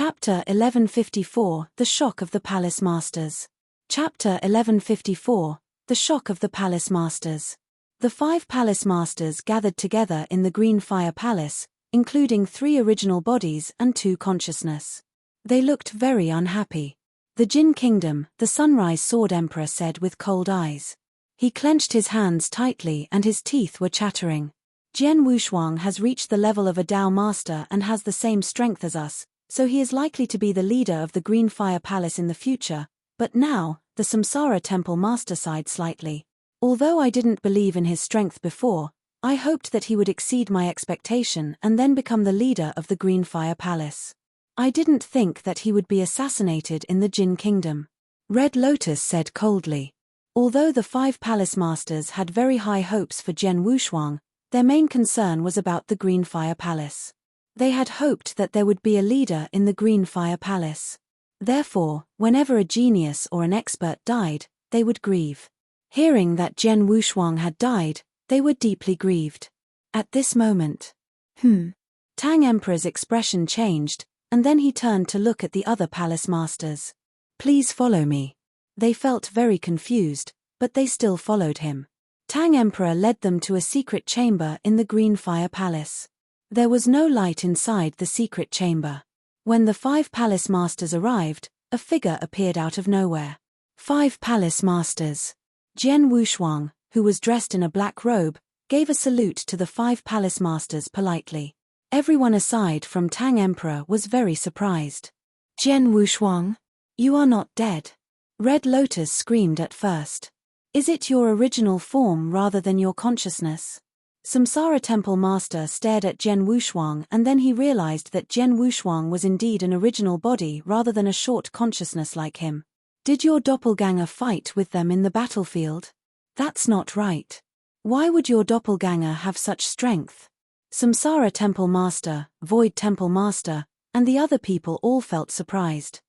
Chapter 1154 The Shock of the Palace Masters. Chapter 1154 The Shock of the Palace Masters. The 5 Palace Masters gathered together in the Green Fire Palace, including 3 original bodies and 2 consciousness. They looked very unhappy. The Jin Kingdom, the Sunrise Sword Emperor said with cold eyes. He clenched his hands tightly and his teeth were chattering. Jian Wushuang has reached the level of a Dao Master and has the same strength as us, so he is likely to be the leader of the Green Fire Palace in the future, but now, the Samsara Temple Master sighed slightly. Although I didn't believe in his strength before, I hoped that he would exceed my expectation and then become the leader of the Green Fire Palace. I didn't think that he would be assassinated in the Jin Kingdom. Red Lotus said coldly. Although the 5 Palace Masters had very high hopes for Jian Wushuang, their main concern was about the Green Fire Palace. They had hoped that there would be a leader in the Green Fire Palace. Therefore, whenever a genius or an expert died, they would grieve. Hearing that Jian Wushuang had died, they were deeply grieved. At this moment, Tang Emperor's expression changed, and then he turned to look at the other palace masters. Please follow me. They felt very confused, but they still followed him. Tang Emperor led them to a secret chamber in the Green Fire Palace. There was no light inside the secret chamber. When the 5 palace masters arrived, a figure appeared out of nowhere. 5 palace masters. Jian Wushuang, who was dressed in a black robe, gave a salute to the 5 palace masters politely. Everyone aside from Tang Emperor was very surprised. Jian Wushuang? You are not dead. Red Lotus screamed at first. Is it your original form rather than your consciousness? Samsara Temple Master stared at Jian Wushuang and then he realized that Jian Wushuang was indeed an original body rather than a short consciousness like him. Did your doppelganger fight with them in the battlefield? That's not right. Why would your doppelganger have such strength? Samsara Temple Master, Void Temple Master, and the other people all felt surprised.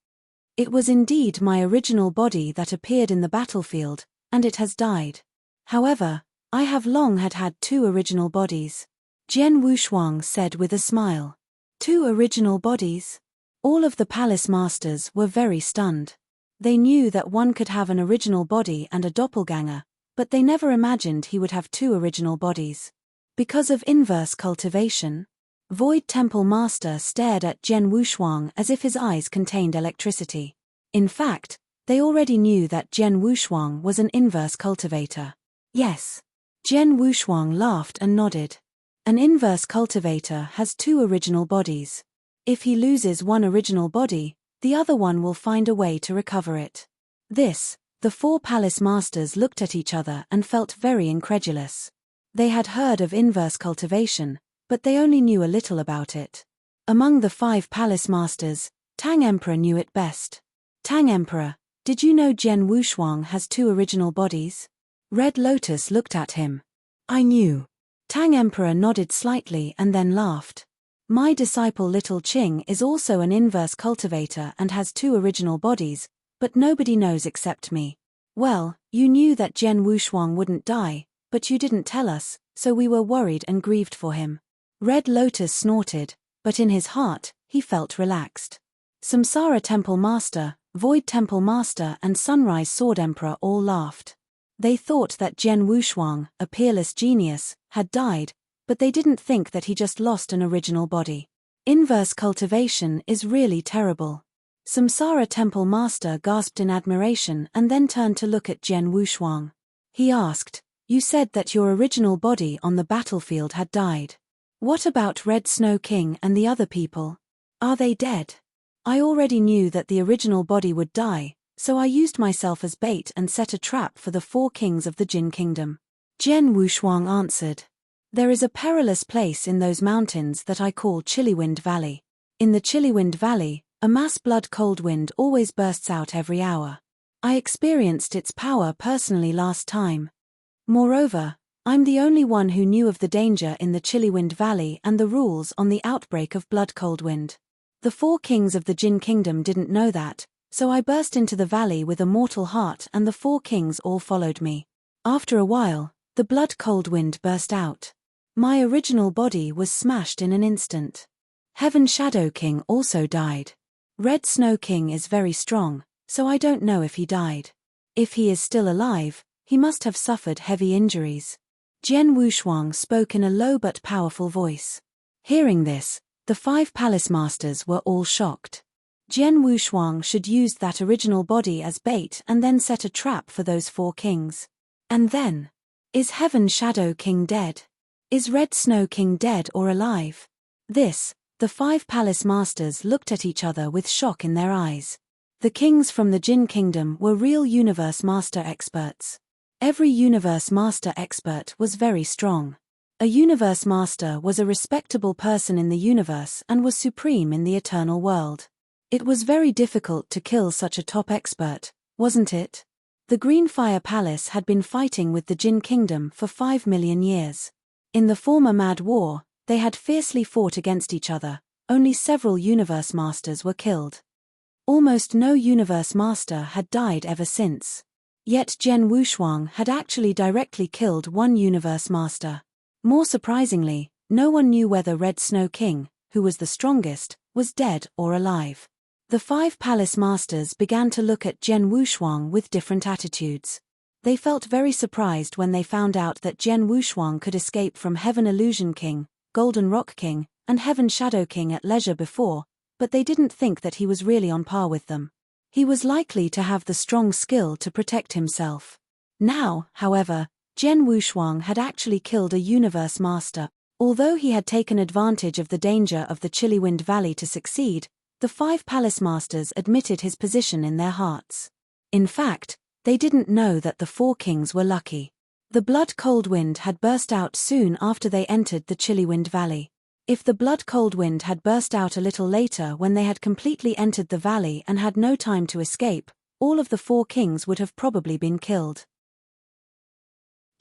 It was indeed my original body that appeared in the battlefield, and it has died. However, I have long had 2 original bodies. Jian Wushuang said with a smile. 2 original bodies? All of the palace masters were very stunned. They knew that one could have an original body and a doppelganger, but they never imagined he would have 2 original bodies. Because of inverse cultivation? Void Temple Master stared at Jian Wushuang as if his eyes contained electricity. In fact, they already knew that Jian Wushuang was an inverse cultivator. Yes. Jian Wushuang laughed and nodded. An inverse cultivator has 2 original bodies. If he loses one original body, the other one will find a way to recover it. The 4 palace masters looked at each other and felt very incredulous. They had heard of inverse cultivation, but they only knew a little about it. Among the 5 palace masters, Tang Emperor knew it best. Tang Emperor, did you know Jian Wushuang has 2 original bodies? Red Lotus looked at him. I knew. Tang Emperor nodded slightly and then laughed. My disciple Little Qing is also an inverse cultivator and has 2 original bodies, but nobody knows except me. Well, you knew that Jian Wushuang wouldn't die, but you didn't tell us, so we were worried and grieved for him. Red Lotus snorted, but in his heart, he felt relaxed. Samsara Temple Master, Void Temple Master and Sunrise Sword Emperor all laughed. They thought that Jian Wushuang, a peerless genius, had died, but they didn't think that he just lost an original body. Inverse cultivation is really terrible. Samsara Temple Master gasped in admiration and then turned to look at Jian Wushuang. He asked, you said that your original body on the battlefield had died. What about Red Snow King and the other people? Are they dead? I already knew that the original body would die, so I used myself as bait and set a trap for the 4 kings of the Jin Kingdom. Jian Wushuang answered. There is a perilous place in those mountains that I call Chillywind Valley. In the Chillywind Valley, a mass blood cold wind always bursts out every hour. I experienced its power personally last time. Moreover, I'm the only one who knew of the danger in the Chillywind Valley and the rules on the outbreak of blood cold wind. The 4 kings of the Jin Kingdom didn't know that, so I burst into the valley with a mortal heart and the 4 kings all followed me. After a while, the blood cold wind burst out. My original body was smashed in an instant. Heaven Shadow King also died. Red Snow King is very strong, so I don't know if he died. If he is still alive, he must have suffered heavy injuries. Jian Wushuang spoke in a low but powerful voice. Hearing this, the 5 palace masters were all shocked. Jian Wushuang should use that original body as bait and then set a trap for those 4 kings. And then, is Heaven Shadow King dead? Is Red Snow King dead or alive? The 5 palace masters looked at each other with shock in their eyes. The kings from the Jin Kingdom were real universe master experts. Every universe master expert was very strong. A universe master was a respectable person in the universe and was supreme in the eternal world. It was very difficult to kill such a top expert, wasn't it? The Green Fire Palace had been fighting with the Jin Kingdom for 5 million years. In the former Mad War, they had fiercely fought against each other. Only several universe masters were killed. Almost no universe master had died ever since. Yet Jian Wushuang had actually directly killed one universe master. More surprisingly, no one knew whether Red Snow King, who was the strongest, was dead or alive. The 5 palace masters began to look at Jian Wushuang with different attitudes. They felt very surprised when they found out that Jian Wushuang could escape from Heaven Illusion King, Golden Rock King, and Heaven Shadow King at leisure before, but they didn't think that he was really on par with them. He was likely to have the strong skill to protect himself. Now, however, Jian Wushuang had actually killed a universe master. Although he had taken advantage of the danger of the Chilly Wind Valley to succeed, the 5 palace masters admitted his position in their hearts. In fact, they didn't know that the 4 kings were lucky. The blood cold wind had burst out soon after they entered the Chilly Wind Valley. If the blood cold wind had burst out a little later when they had completely entered the valley and had no time to escape, all of the 4 kings would have probably been killed.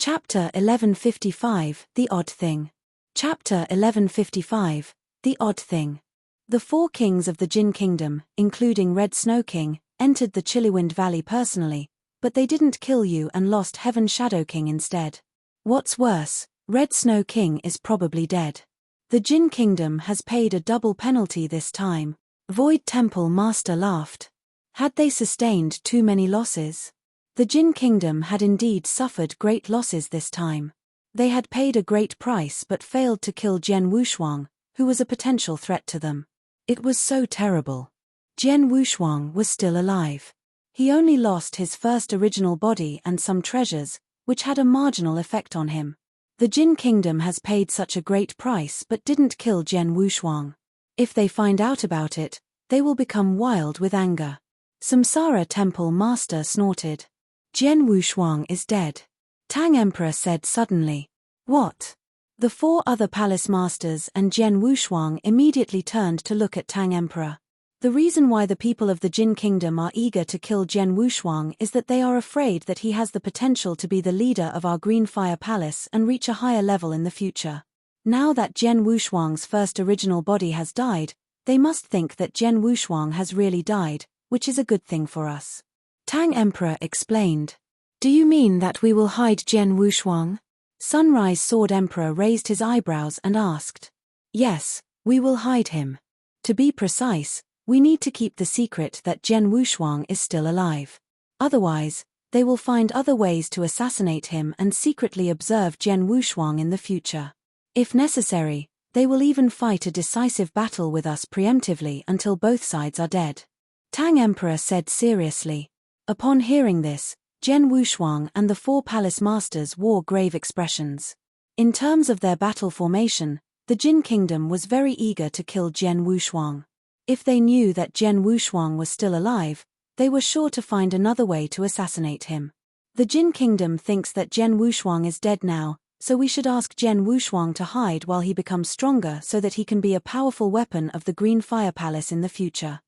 Chapter 1155, The Odd Thing. Chapter 1155, The Odd Thing. The 4 kings of the Jin Kingdom, including Red Snow King, entered the Chillywind Valley personally, but they didn't kill you and lost Heaven Shadow King instead. What's worse, Red Snow King is probably dead. The Jin Kingdom has paid a double penalty this time. Void Temple Master laughed. Had they sustained too many losses? The Jin Kingdom had indeed suffered great losses this time. They had paid a great price but failed to kill Jian Wushuang, who was a potential threat to them. It was so terrible. Jian Wushuang was still alive. He only lost his first original body and some treasures, which had a marginal effect on him. The Jin Kingdom has paid such a great price but didn't kill Jian Wushuang. If they find out about it, they will become wild with anger. Samsara Temple Master snorted. Jian Wushuang is dead. Tang Emperor said suddenly. What? The 4 other palace masters and Jian Wushuang immediately turned to look at Tang Emperor. The reason why the people of the Jin Kingdom are eager to kill Jian Wushuang is that they are afraid that he has the potential to be the leader of our Green Fire Palace and reach a higher level in the future. Now that Jian Wushuang's first original body has died, they must think that Jian Wushuang has really died, which is a good thing for us. Tang Emperor explained. Do you mean that we will hide Jian Wushuang? Sunrise Sword Emperor raised his eyebrows and asked. Yes, we will hide him. To be precise, we need to keep the secret that Jian Wushuang is still alive. Otherwise, they will find other ways to assassinate him and secretly observe Jian Wushuang in the future. If necessary, they will even fight a decisive battle with us preemptively until both sides are dead. Tang Emperor said seriously. Upon hearing this, Jian Wushuang and the 4 palace masters wore grave expressions. In terms of their battle formation, the Jin Kingdom was very eager to kill Jian Wushuang. If they knew that Jian Wushuang was still alive, they were sure to find another way to assassinate him. The Jin Kingdom thinks that Jian Wushuang is dead now, so we should ask Jian Wushuang to hide while he becomes stronger so that he can be a powerful weapon of the Green Fire Palace in the future.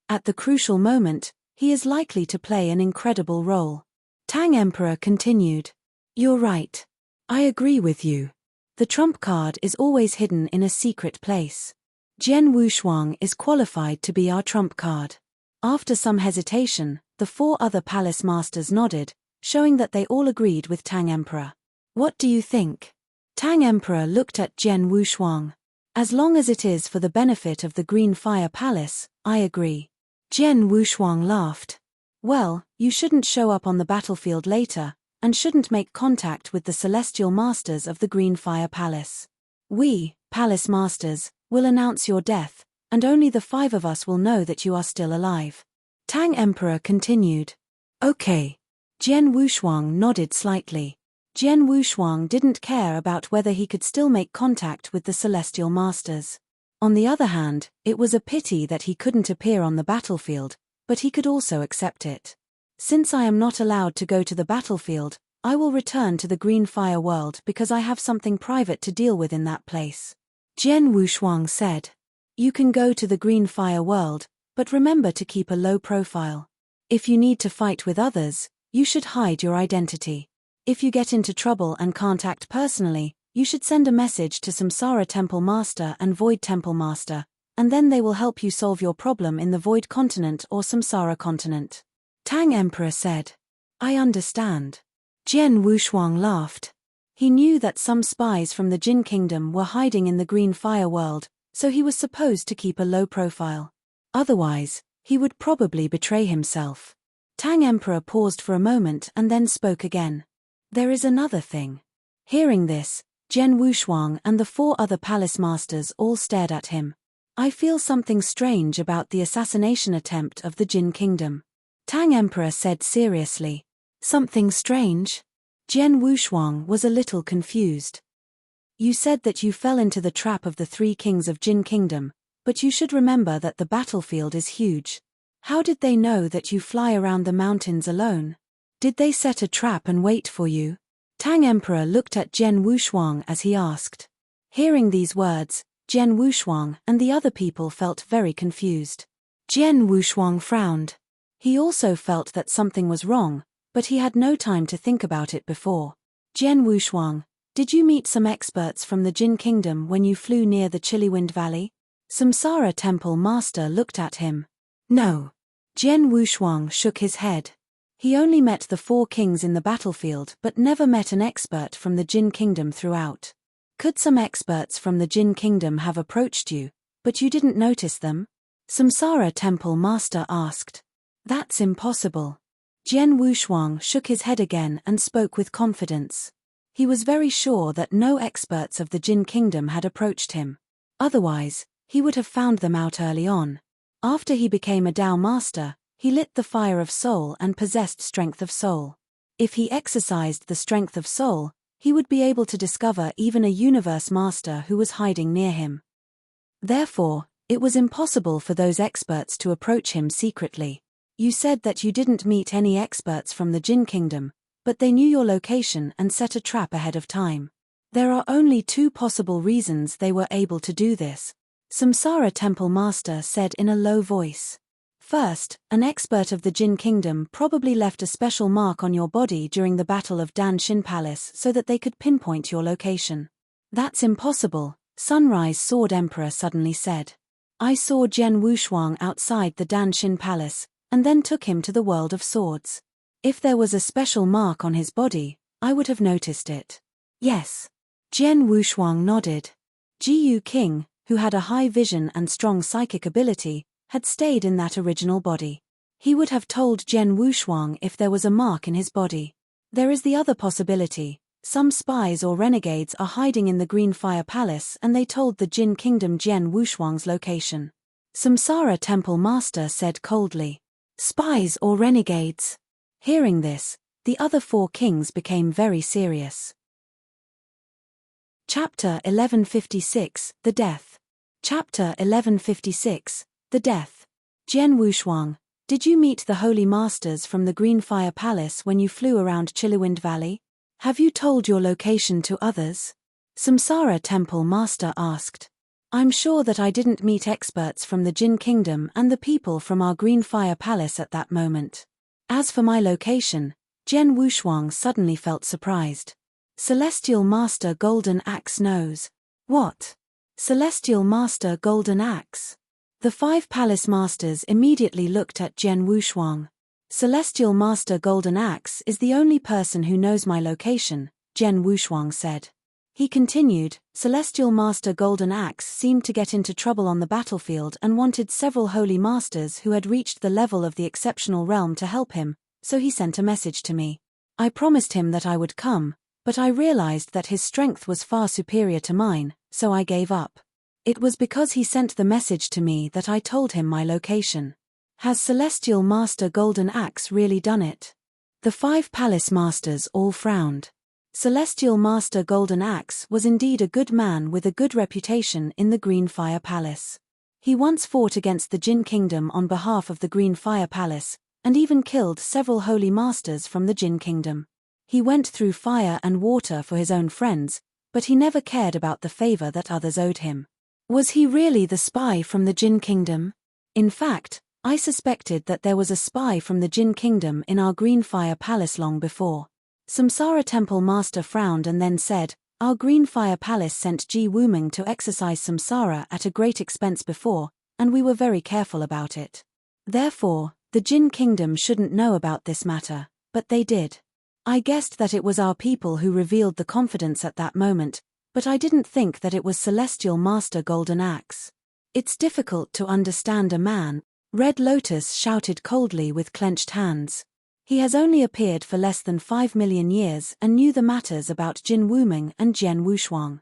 At the crucial moment, he is likely to play an incredible role. Tang Emperor continued. You're right. I agree with you. The trump card is always hidden in a secret place. Jian Wushuang is qualified to be our trump card. After some hesitation, the 4 other palace masters nodded, showing that they all agreed with Tang Emperor. What do you think? Tang Emperor looked at Jian Wushuang. As long as it is for the benefit of the Green Fire Palace, I agree. Jian Wushuang laughed. Well, you shouldn't show up on the battlefield later, and shouldn't make contact with the celestial masters of the Green Fire Palace. We, Palace Masters, will announce your death, and only the 5 of us will know that you are still alive. Tang Emperor continued. Okay. Jian Wushuang nodded slightly. Jian Wushuang didn't care about whether he could still make contact with the celestial masters. On the other hand, it was a pity that he couldn't appear on the battlefield, but he could also accept it. Since I am not allowed to go to the battlefield, I will return to the Green Fire world because I have something private to deal with in that place. Jian Wushuang said. You can go to the Green Fire world, but remember to keep a low profile. If you need to fight with others, you should hide your identity. If you get into trouble and can't act personally, you should send a message to Samsara Temple Master and Void Temple Master, and then they will help you solve your problem in the Void Continent or Samsara Continent. Tang Emperor said. I understand. Jian Wushuang laughed. He knew that some spies from the Jin Kingdom were hiding in the Green Fire world, so he was supposed to keep a low profile. Otherwise, he would probably betray himself. Tang Emperor paused for a moment and then spoke again. There is another thing. Hearing this, Jian Wushuang and the 4 other palace masters all stared at him. I feel something strange about the assassination attempt of the Jin Kingdom. Tang Emperor said seriously. Something strange? Jian Wushuang was a little confused. You said that you fell into the trap of the 3 kings of Jin Kingdom, but you should remember that the battlefield is huge. How did they know that you fly around the mountains alone? Did they set a trap and wait for you? Tang Emperor looked at Jian Wushuang as he asked. Hearing these words, Jian Wushuang and the other people felt very confused. Jian Wushuang frowned. He also felt that something was wrong, but he had no time to think about it before. Jian Wushuang, did you meet some experts from the Jin Kingdom when you flew near the Chilliwind Valley? Samsara Temple Master looked at him. No. Jian Wushuang shook his head. He only met the 4 kings in the battlefield but never met an expert from the Jin Kingdom throughout. Could some experts from the Jin Kingdom have approached you, but you didn't notice them? Samsara Temple Master asked. That's impossible. Jian Wushuang shook his head again and spoke with confidence. He was very sure that no experts of the Jin Kingdom had approached him. Otherwise, he would have found them out early on. After he became a Tao Master, he lit the fire of soul and possessed strength of soul. If he exercised the strength of soul, he would be able to discover even a universe master who was hiding near him. Therefore, it was impossible for those experts to approach him secretly. You said that you didn't meet any experts from the Jin Kingdom, but they knew your location and set a trap ahead of time. There are only 2 possible reasons they were able to do this. Samsara Temple Master said in a low voice. First, an expert of the Jin Kingdom probably left a special mark on your body during the Battle of Danshin Palace so that they could pinpoint your location. That's impossible, Sunrise Sword Emperor suddenly said. I saw Jian Wushuang outside the Danshin Palace, and then took him to the World of Swords. If there was a special mark on his body, I would have noticed it. Yes. Jian Wushuang nodded. Jiyu King, who had a high vision and strong psychic ability, had stayed in that original body. He would have told Jian Wushuang if there was a mark in his body. There is the other possibility. Some spies or renegades are hiding in the Green Fire Palace and they told the Jin Kingdom Jian Wushuang's location. Samsara Temple Master said coldly. Spies or renegades? Hearing this, the other 4 kings became very serious. Chapter 1156, The Death. Chapter 1156, The Death. Jian Wushuang, did you meet the Holy Masters from the Green Fire Palace when you flew around Chilliwind Valley? Have you told your location to others? Samsara Temple Master asked. I'm sure that I didn't meet experts from the Jin Kingdom and the people from our Green Fire Palace at that moment. As for my location, Jian Wushuang suddenly felt surprised. Celestial Master Golden Axe knows. What? Celestial Master Golden Axe? The 5 palace masters immediately looked at Jian Wushuang. Celestial Master Golden Axe is the only person who knows my location, Jian Wushuang said. He continued, Celestial Master Golden Axe seemed to get into trouble on the battlefield and wanted several holy masters who had reached the level of the exceptional realm to help him, so he sent a message to me. I promised him that I would come, but I realized that his strength was far superior to mine, so I gave up. It was because he sent the message to me that I told him my location. Has Celestial Master Golden Axe really done it? The 5 palace masters all frowned. Celestial Master Golden Axe was indeed a good man with a good reputation in the Green Fire Palace. He once fought against the Jinn Kingdom on behalf of the Green Fire Palace, and even killed several holy masters from the Jinn Kingdom. He went through fire and water for his own friends, but he never cared about the favor that others owed him. Was he really the spy from the Jinn Kingdom? In fact, I suspected that there was a spy from the Jinn Kingdom in our Green Fire Palace long before. Samsara Temple Master frowned and then said, Our Green Fire Palace sent Ji Wuming to exorcise Samsara at a great expense before, and we were very careful about it. Therefore, the Jinn Kingdom shouldn't know about this matter, but they did. I guessed that it was our people who revealed the confidence at that moment, but I didn't think that it was Celestial Master Golden Axe. It's difficult to understand a man, Red Lotus shouted coldly with clenched hands. He has only appeared for less than 5 million years and knew the matters about Jin Wuming and Jian Wushuang.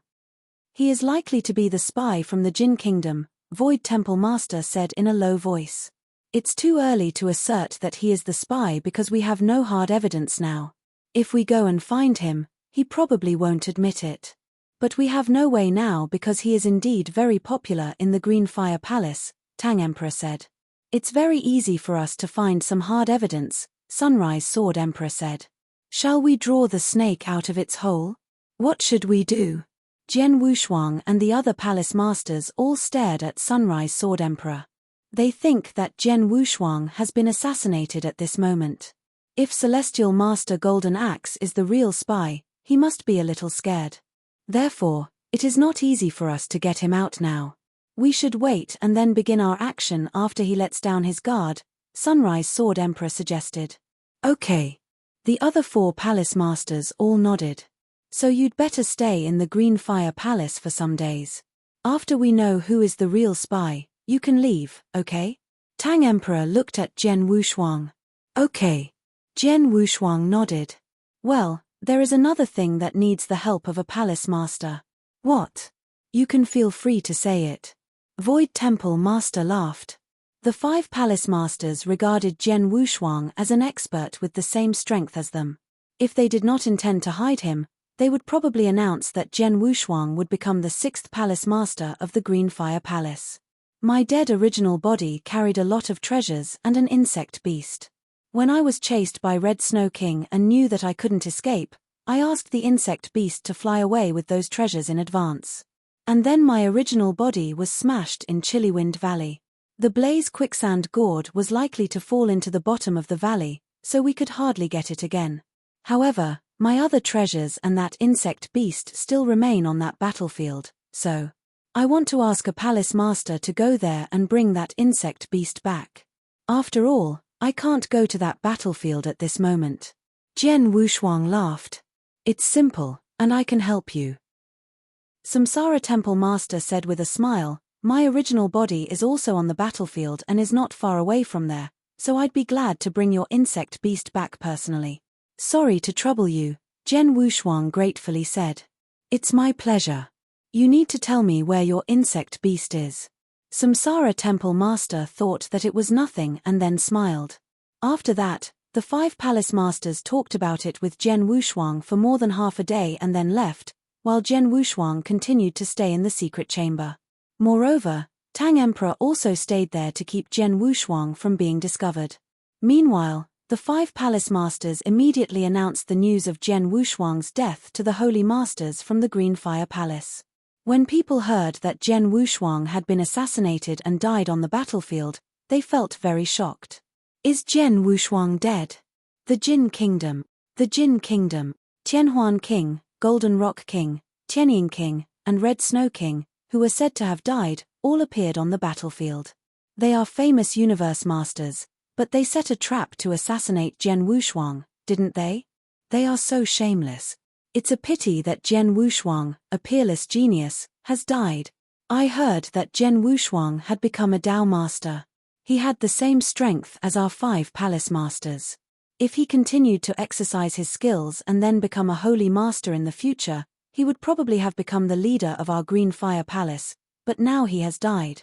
He is likely to be the spy from the Jin Kingdom, Void Temple Master said in a low voice. It's too early to assert that he is the spy because we have no hard evidence now. If we go and find him, he probably won't admit it. But we have no way now because he is indeed very popular in the Green Fire Palace, Tang Emperor said. It's very easy for us to find some hard evidence, Sunrise Sword Emperor said. Shall we draw the snake out of its hole? What should we do? Jian Wushuang and the other palace masters all stared at Sunrise Sword Emperor. They think that Jian Wushuang has been assassinated at this moment. If Celestial Master Golden Axe is the real spy, he must be a little scared. Therefore, it is not easy for us to get him out now. We should wait and then begin our action after he lets down his guard, Sunrise Sword Emperor suggested. Okay. The other 4 palace masters all nodded. So you'd better stay in the Green Fire Palace for some days. After we know who is the real spy, you can leave, okay? Tang Emperor looked at Jian Wushuang. Okay. Jian Wushuang nodded. Well, there is another thing that needs the help of a palace master. What? You can feel free to say it. Void Temple Master laughed. The 5 palace masters regarded Jian Wushuang as an expert with the same strength as them. If they did not intend to hide him, they would probably announce that Jian Wushuang would become the 6th palace master of the Green Fire Palace. My dead original body carried a lot of treasures and an insect beast. When I was chased by Red Snow King and knew that I couldn't escape, I asked the insect beast to fly away with those treasures in advance. And then my original body was smashed in Chillywind Valley. The Blaze Quicksand Gourd was likely to fall into the bottom of the valley, so we could hardly get it again. However, my other treasures and that insect beast still remain on that battlefield, so I want to ask a palace master to go there and bring that insect beast back. After all, I can't go to that battlefield at this moment. Jian Wushuang laughed. It's simple, and I can help you. Samsara Temple Master said with a smile, My original body is also on the battlefield and is not far away from there, so I'd be glad to bring your insect beast back personally. Sorry to trouble you, Jian Wushuang gratefully said. It's my pleasure. You need to tell me where your insect beast is. Samsara Temple Master thought that it was nothing and then smiled. After that, the 5 palace masters talked about it with Jian Wushuang for more than half a day and then left, while Jian Wushuang continued to stay in the secret chamber. Moreover, Tang Emperor also stayed there to keep Jian Wushuang from being discovered. Meanwhile, the 5 palace masters immediately announced the news of Jian Wushuang's death to the holy masters from the Green Fire Palace. When people heard that Jian Wushuang had been assassinated and died on the battlefield, they felt very shocked. Is Jian Wushuang dead? The Jin Kingdom, Tianhuan King, Golden Rock King, Tianying King, and Red Snow King, who were said to have died, all appeared on the battlefield. They are famous universe masters, but they set a trap to assassinate Jian Wushuang, didn't they? They are so shameless. It's a pity that Jian Wushuang, a peerless genius, has died. I heard that Jian Wushuang had become a Tao master. He had the same strength as our 5 palace masters. If he continued to exercise his skills and then become a holy master in the future, he would probably have become the leader of our Green Fire Palace, but now he has died.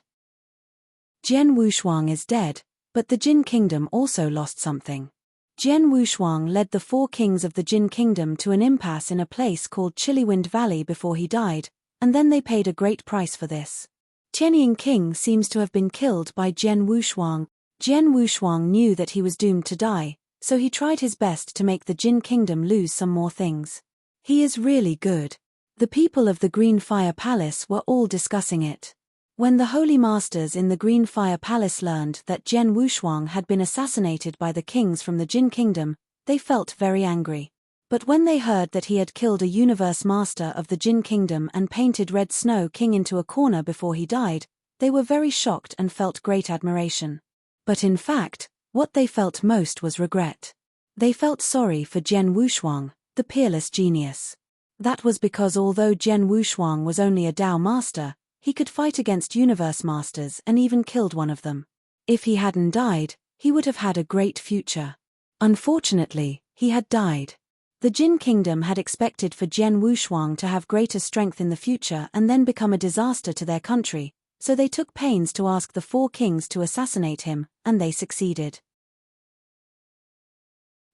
Jian Wushuang is dead, but the Jin Kingdom also lost something. Jian Wushuang led the 4 kings of the Jin Kingdom to an impasse in a place called Chilliwind Valley before he died, and then they paid a great price for this. Tianying King seems to have been killed by Jian Wushuang. Jian Wushuang knew that he was doomed to die, so he tried his best to make the Jin Kingdom lose some more things. He is really good. The people of the Green Fire Palace were all discussing it. When the Holy Masters in the Green Fire Palace learned that Jian Wushuang had been assassinated by the kings from the Jin Kingdom, they felt very angry. But when they heard that he had killed a Universe Master of the Jin Kingdom and painted Red Snow King into a corner before he died, they were very shocked and felt great admiration. But in fact, what they felt most was regret. They felt sorry for Jian Wushuang, the peerless genius. That was because although Jian Wushuang was only a Tao master, he could fight against Universe Masters and even killed one of them. If he hadn't died, he would have had a great future. Unfortunately, he had died. The Jin Kingdom had expected for Jian Wushuang to have greater strength in the future and then become a disaster to their country, so they took pains to ask the 4 kings to assassinate him, and they succeeded.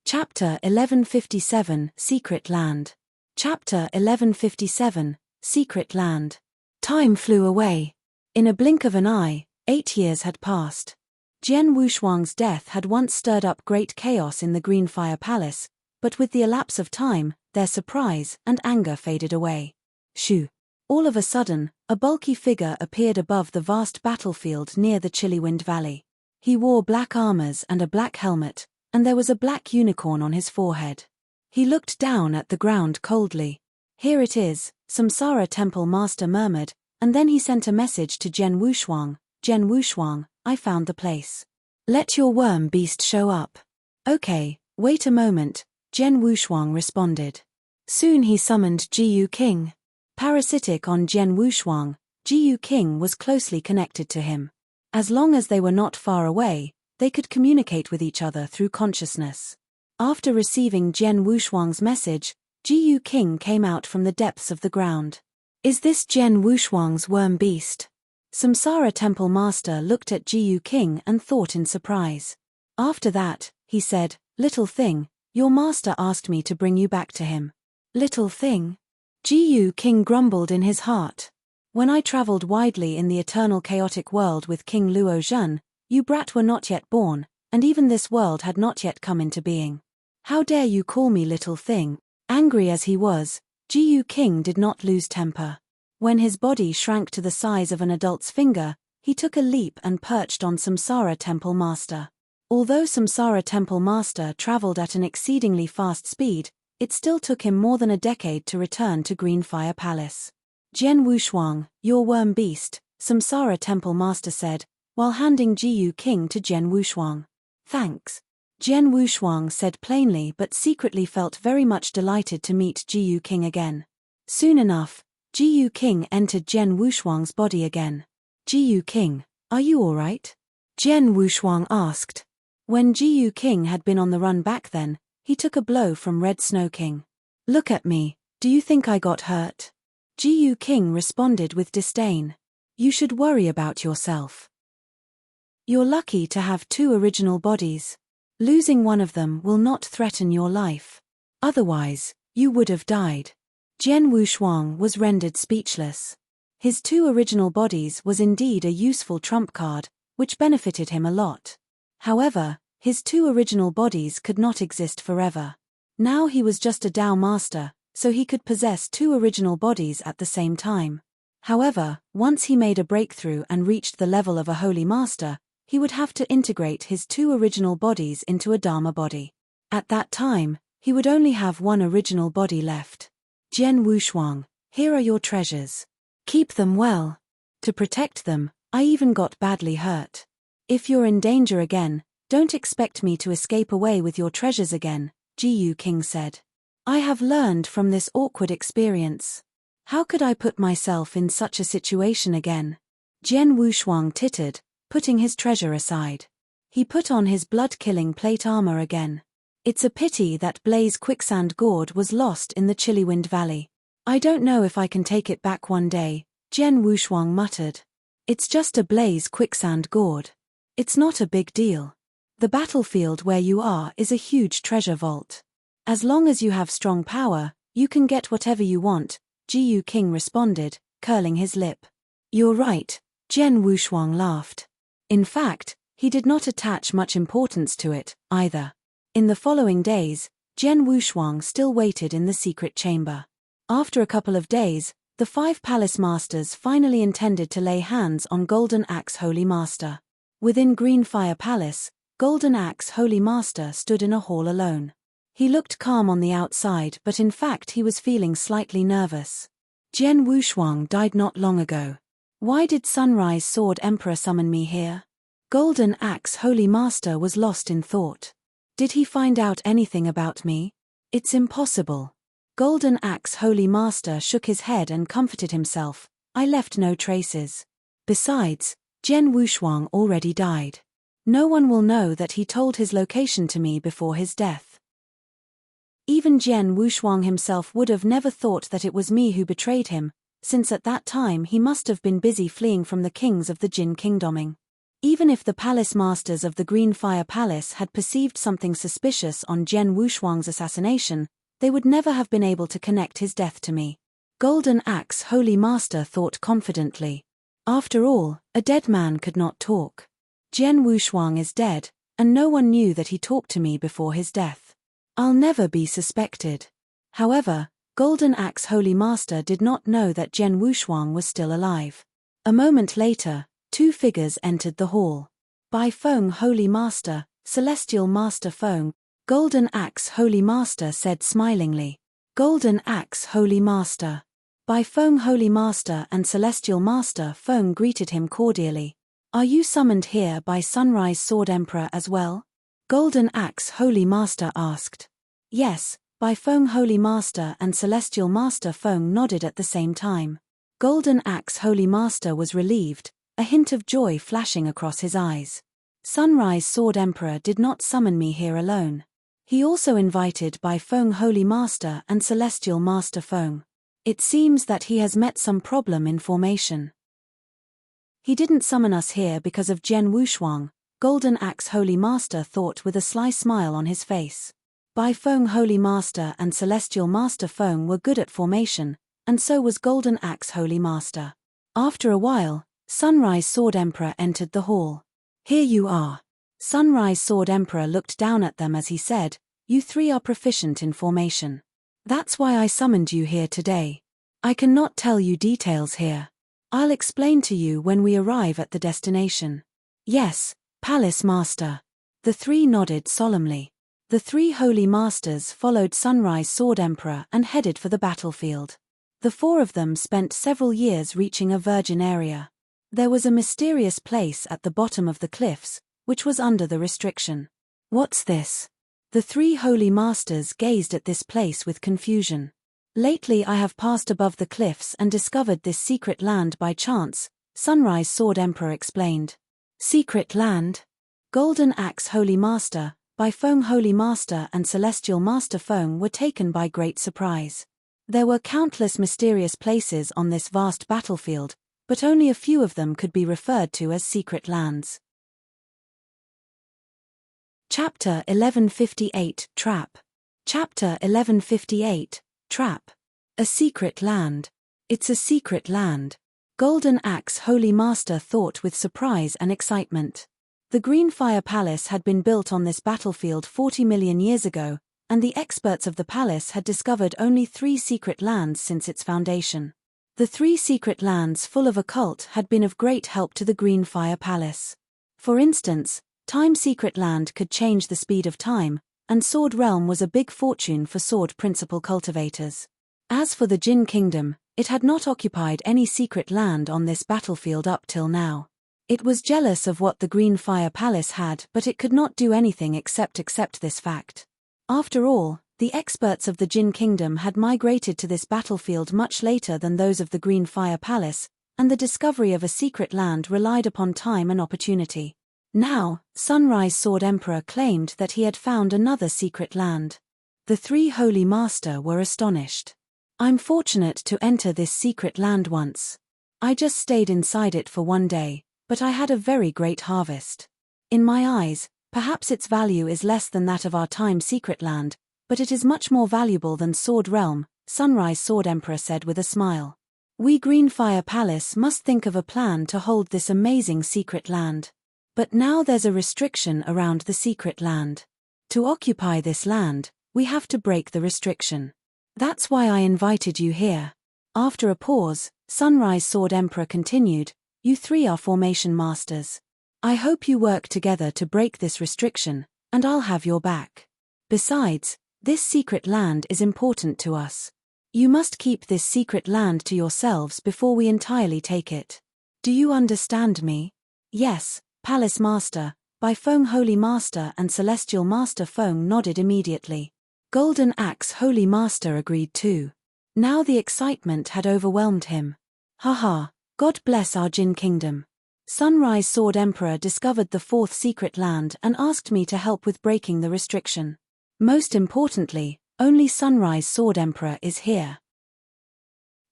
Chapter 1157, Secret Land. Chapter 1157, Secret Land. Time flew away. In a blink of an eye, 8 years had passed. Jian Wushuang's death had once stirred up great chaos in the Green Fire Palace, but with the elapse of time, their surprise and anger faded away. Shoo! All of a sudden, a bulky figure appeared above the vast battlefield near the Chilliwind Valley. He wore black armors and a black helmet, and there was a black unicorn on his forehead. He looked down at the ground coldly. "Here it is," Samsara Temple Master murmured, and then he sent a message to Jian Wushuang. "Jian Wushuang, I found the place. Let your worm beast show up." "Okay, wait a moment," Jian Wushuang responded. Soon he summoned Jiyu King. Parasitic on Jian Wushuang, Jiyu King was closely connected to him. As long as they were not far away, they could communicate with each other through consciousness. After receiving Jian Wushuang's message, Jiyu King came out from the depths of the ground. "Is this Jian Wushuang's worm beast?" Samsara Temple Master looked at Jiyu King and thought in surprise. After that, he said, "Little thing, your master asked me to bring you back to him." "Little thing?" Jiyu King grumbled in his heart. "When I traveled widely in the eternal chaotic world with King Luo Zhen, you brat were not yet born, and even this world had not yet come into being. How dare you call me little thing?" Angry as he was, Jiyu King did not lose temper. When his body shrank to the size of an adult's finger, he took a leap and perched on Samsara Temple Master. Although Samsara Temple Master traveled at an exceedingly fast speed, it still took him more than a decade to return to Green Fire Palace. "Jian Wushuang, your worm beast," Samsara Temple Master said, while handing Jiyu King to Jian Wushuang. "Thanks." Jian Wushuang said plainly but secretly felt very much delighted to meet Jiyu King again. Soon enough, Jiyu King entered Jian Wushuang's body again. "Jiyu King, are you alright?" Jian Wushuang asked. When Jiyu King had been on the run back then, he took a blow from Red Snow King. "Look at me, do you think I got hurt?" Jiyu King responded with disdain. "You should worry about yourself. You're lucky to have 2 original bodies. Losing one of them will not threaten your life. Otherwise, you would have died." Jian Wushuang was rendered speechless. His 2 original bodies was indeed a useful trump card, which benefited him a lot. However, his 2 original bodies could not exist forever. Now he was just a Tao master, so he could possess 2 original bodies at the same time. However, once he made a breakthrough and reached the level of a holy master, he would have to integrate his 2 original bodies into a Dharma body. At that time, he would only have 1 original body left. "Jian Wushuang, here are your treasures. Keep them well. To protect them, I even got badly hurt. If you're in danger again, don't expect me to escape away with your treasures again," Jiyu King said. I have learned from this awkward experience. How could I put myself in such a situation again? Jian Wushuang tittered, putting his treasure aside. He put on his blood-killing plate armor again. It's a pity that Blaze Quicksand Gourd was lost in the Chillywind Valley. I don't know if I can take it back one day, Jian Wushuang muttered. It's just a Blaze Quicksand Gourd. It's not a big deal. The battlefield where you are is a huge treasure vault. As long as you have strong power, you can get whatever you want, Jiyu King responded, curling his lip. You're right, Jian Wushuang laughed. In fact, he did not attach much importance to it, either. In the following days, Jian Wushuang still waited in the secret chamber. After a couple of days, the 5 palace masters finally intended to lay hands on Golden Axe Holy Master. Within Green Fire Palace, Golden Axe Holy Master stood in a hall alone. He looked calm on the outside, but in fact he was feeling slightly nervous. Jian Wushuang died not long ago. Why did Sunrise Sword Emperor summon me here? Golden Axe Holy Master was lost in thought. Did he find out anything about me? It's impossible. Golden Axe Holy Master shook his head and comforted himself. I left no traces. Besides, Jian Wushuang already died. No one will know that he told his location to me before his death. Even Jian Wushuang himself would have never thought that it was me who betrayed him, since at that time he must have been busy fleeing from the kings of the Jin Kingdoming. Even if the palace masters of the Green Fire Palace had perceived something suspicious on Jian Wushuang's assassination, they would never have been able to connect his death to me. Golden Axe Holy Master thought confidently. After all, a dead man could not talk. Jian Wushuang is dead, and no one knew that he talked to me before his death. I'll never be suspected. However, Golden Axe Holy Master did not know that Jian Wushuang was still alive. A moment later, 2 figures entered the hall. Bai Feng Holy Master, Celestial Master Feng, Golden Axe Holy Master said smilingly. Golden Axe Holy Master. Bai Feng Holy Master and Celestial Master Feng greeted him cordially. Are you summoned here by Sunrise Sword Emperor as well? Golden Axe Holy Master asked. Yes, Bai Feng Holy Master and Celestial Master Feng nodded at the same time. Golden Axe Holy Master was relieved, a hint of joy flashing across his eyes. Sunrise Sword Emperor did not summon me here alone. He also invited Bai Feng Holy Master and Celestial Master Feng. It seems that he has met some problem in formation. He didn't summon us here because of Jian Wushuang, Golden Axe Holy Master thought with a sly smile on his face. Bai Feng Holy Master and Celestial Master Feng were good at formation, and so was Golden Axe Holy Master. After a while, Sunrise Sword Emperor entered the hall. Here you are. Sunrise Sword Emperor looked down at them as he said, you 3 are proficient in formation. That's why I summoned you here today. I cannot tell you details here. I'll explain to you when we arrive at the destination. Yes, Palace Master. The 3 nodded solemnly. The 3 holy masters followed Sunrise Sword Emperor and headed for the battlefield. The 4 of them spent several years reaching a virgin area. There was a mysterious place at the bottom of the cliffs, which was under the restriction. What's this? The 3 holy masters gazed at this place with confusion. Lately I have passed above the cliffs and discovered this secret land by chance, Sunrise Sword Emperor explained. Secret land? Golden Axe Holy Master, Bai Feng Holy Master and Celestial Master Feng were taken by great surprise. There were countless mysterious places on this vast battlefield, but only a few of them could be referred to as secret lands. Chapter 1158, Trap. Chapter 1158, Trap. A secret land. It's a secret land. Golden Axe Holy Master thought with surprise and excitement. The Green Fire Palace had been built on this battlefield 40 million years ago, and the experts of the palace had discovered only 3 secret lands since its foundation. The 3 secret lands full of occult had been of great help to the Green Fire Palace. For instance, Time Secret Land could change the speed of time, and Sword Realm was a big fortune for sword principle cultivators. As for the Jin Kingdom, it had not occupied any secret land on this battlefield up till now. It was jealous of what the Green Fire Palace had, but it could not do anything except accept this fact. After all, The experts of the Jin Kingdom had migrated to this battlefield much later than those of the Green Fire Palace, and the discovery of a secret land relied upon time and opportunity. Now, Sunrise Sword Emperor claimed that he had found another secret land. The three Holy Master were astonished. "I'm fortunate to enter this secret land once. I just stayed inside it for one day, but I had a very great harvest. In my eyes, perhaps its value is less than that of our time secret land, but it is much more valuable than Sword Realm," Sunrise Sword Emperor said with a smile. "We Green Fire Palace must think of a plan to hold this amazing secret land. But now there's a restriction around the secret land. To occupy this land, we have to break the restriction. That's why I invited you here." After a pause, Sunrise Sword Emperor continued, "You three are formation masters. I hope you work together to break this restriction, and I'll have your back. Besides, this secret land is important to us. You must keep this secret land to yourselves before we entirely take it. Do you understand me?" "Yes, Palace Master." Bai Feng Holy Master and Celestial Master Feng nodded immediately. Golden Axe Holy Master agreed too. Now the excitement had overwhelmed him. "Haha, God bless our Jin Kingdom. Sunrise Sword Emperor discovered the fourth secret land and asked me to help with breaking the restriction. Most importantly, only Sunrise Sword Emperor is here."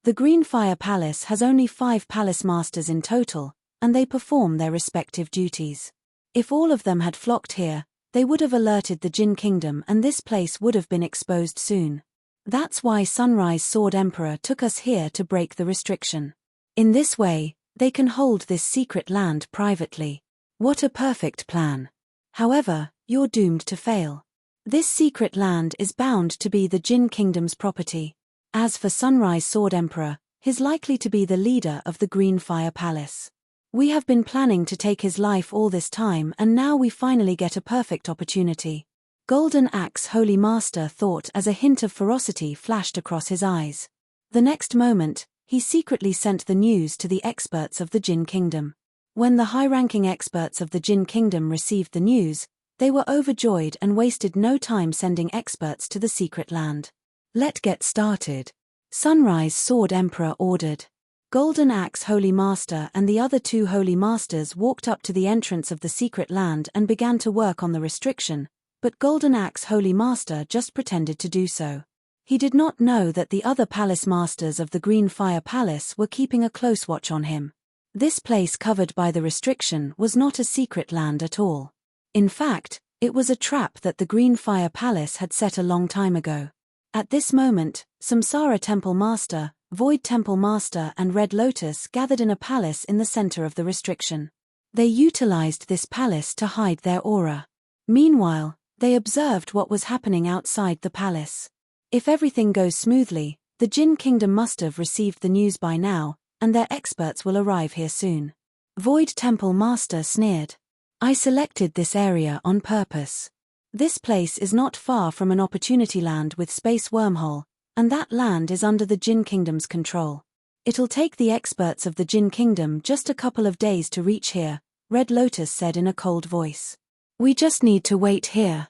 The Green Fire Palace has only 5 Palace Masters in total, and they perform their respective duties. If all of them had flocked here, they would have alerted the Jin Kingdom and this place would have been exposed soon. That's why Sunrise Sword Emperor took us here to break the restriction. In this way, they can hold this secret land privately. What a perfect plan. However, you're doomed to fail. This secret land is bound to be the Jin Kingdom's property. As for Sunrise Sword Emperor, he's likely to be the leader of the Green Fire Palace. We have been planning to take his life all this time and now we finally get a perfect opportunity. Golden Axe Holy Master thought as a hint of ferocity flashed across his eyes. The next moment, he secretly sent the news to the experts of the Jin Kingdom. When the high-ranking experts of the Jin Kingdom received the news, they were overjoyed and wasted no time sending experts to the secret land. "Let's get started," Sunrise Sword Emperor ordered. Golden Axe Holy Master and the other 2 Holy Masters walked up to the entrance of the secret land and began to work on the restriction, but Golden Axe Holy Master just pretended to do so. He did not know that the other Palace Masters of the Green Fire Palace were keeping a close watch on him. This place covered by the restriction was not a secret land at all. In fact, it was a trap that the Green Fire Palace had set a long time ago. At this moment, Samsara Temple Master, Void Temple Master and Red Lotus gathered in a palace in the center of the restriction. They utilized this palace to hide their aura. Meanwhile, they observed what was happening outside the palace. If everything goes smoothly, the Jin Kingdom must have received the news by now, and their experts will arrive here soon. Void Temple Master sneered. "I selected this area on purpose. This place is not far from an opportunity land with space wormhole, and that land is under the Jin Kingdom's control. It'll take the experts of the Jin Kingdom just a couple of days to reach here," Red Lotus said in a cold voice. "We just need to wait here.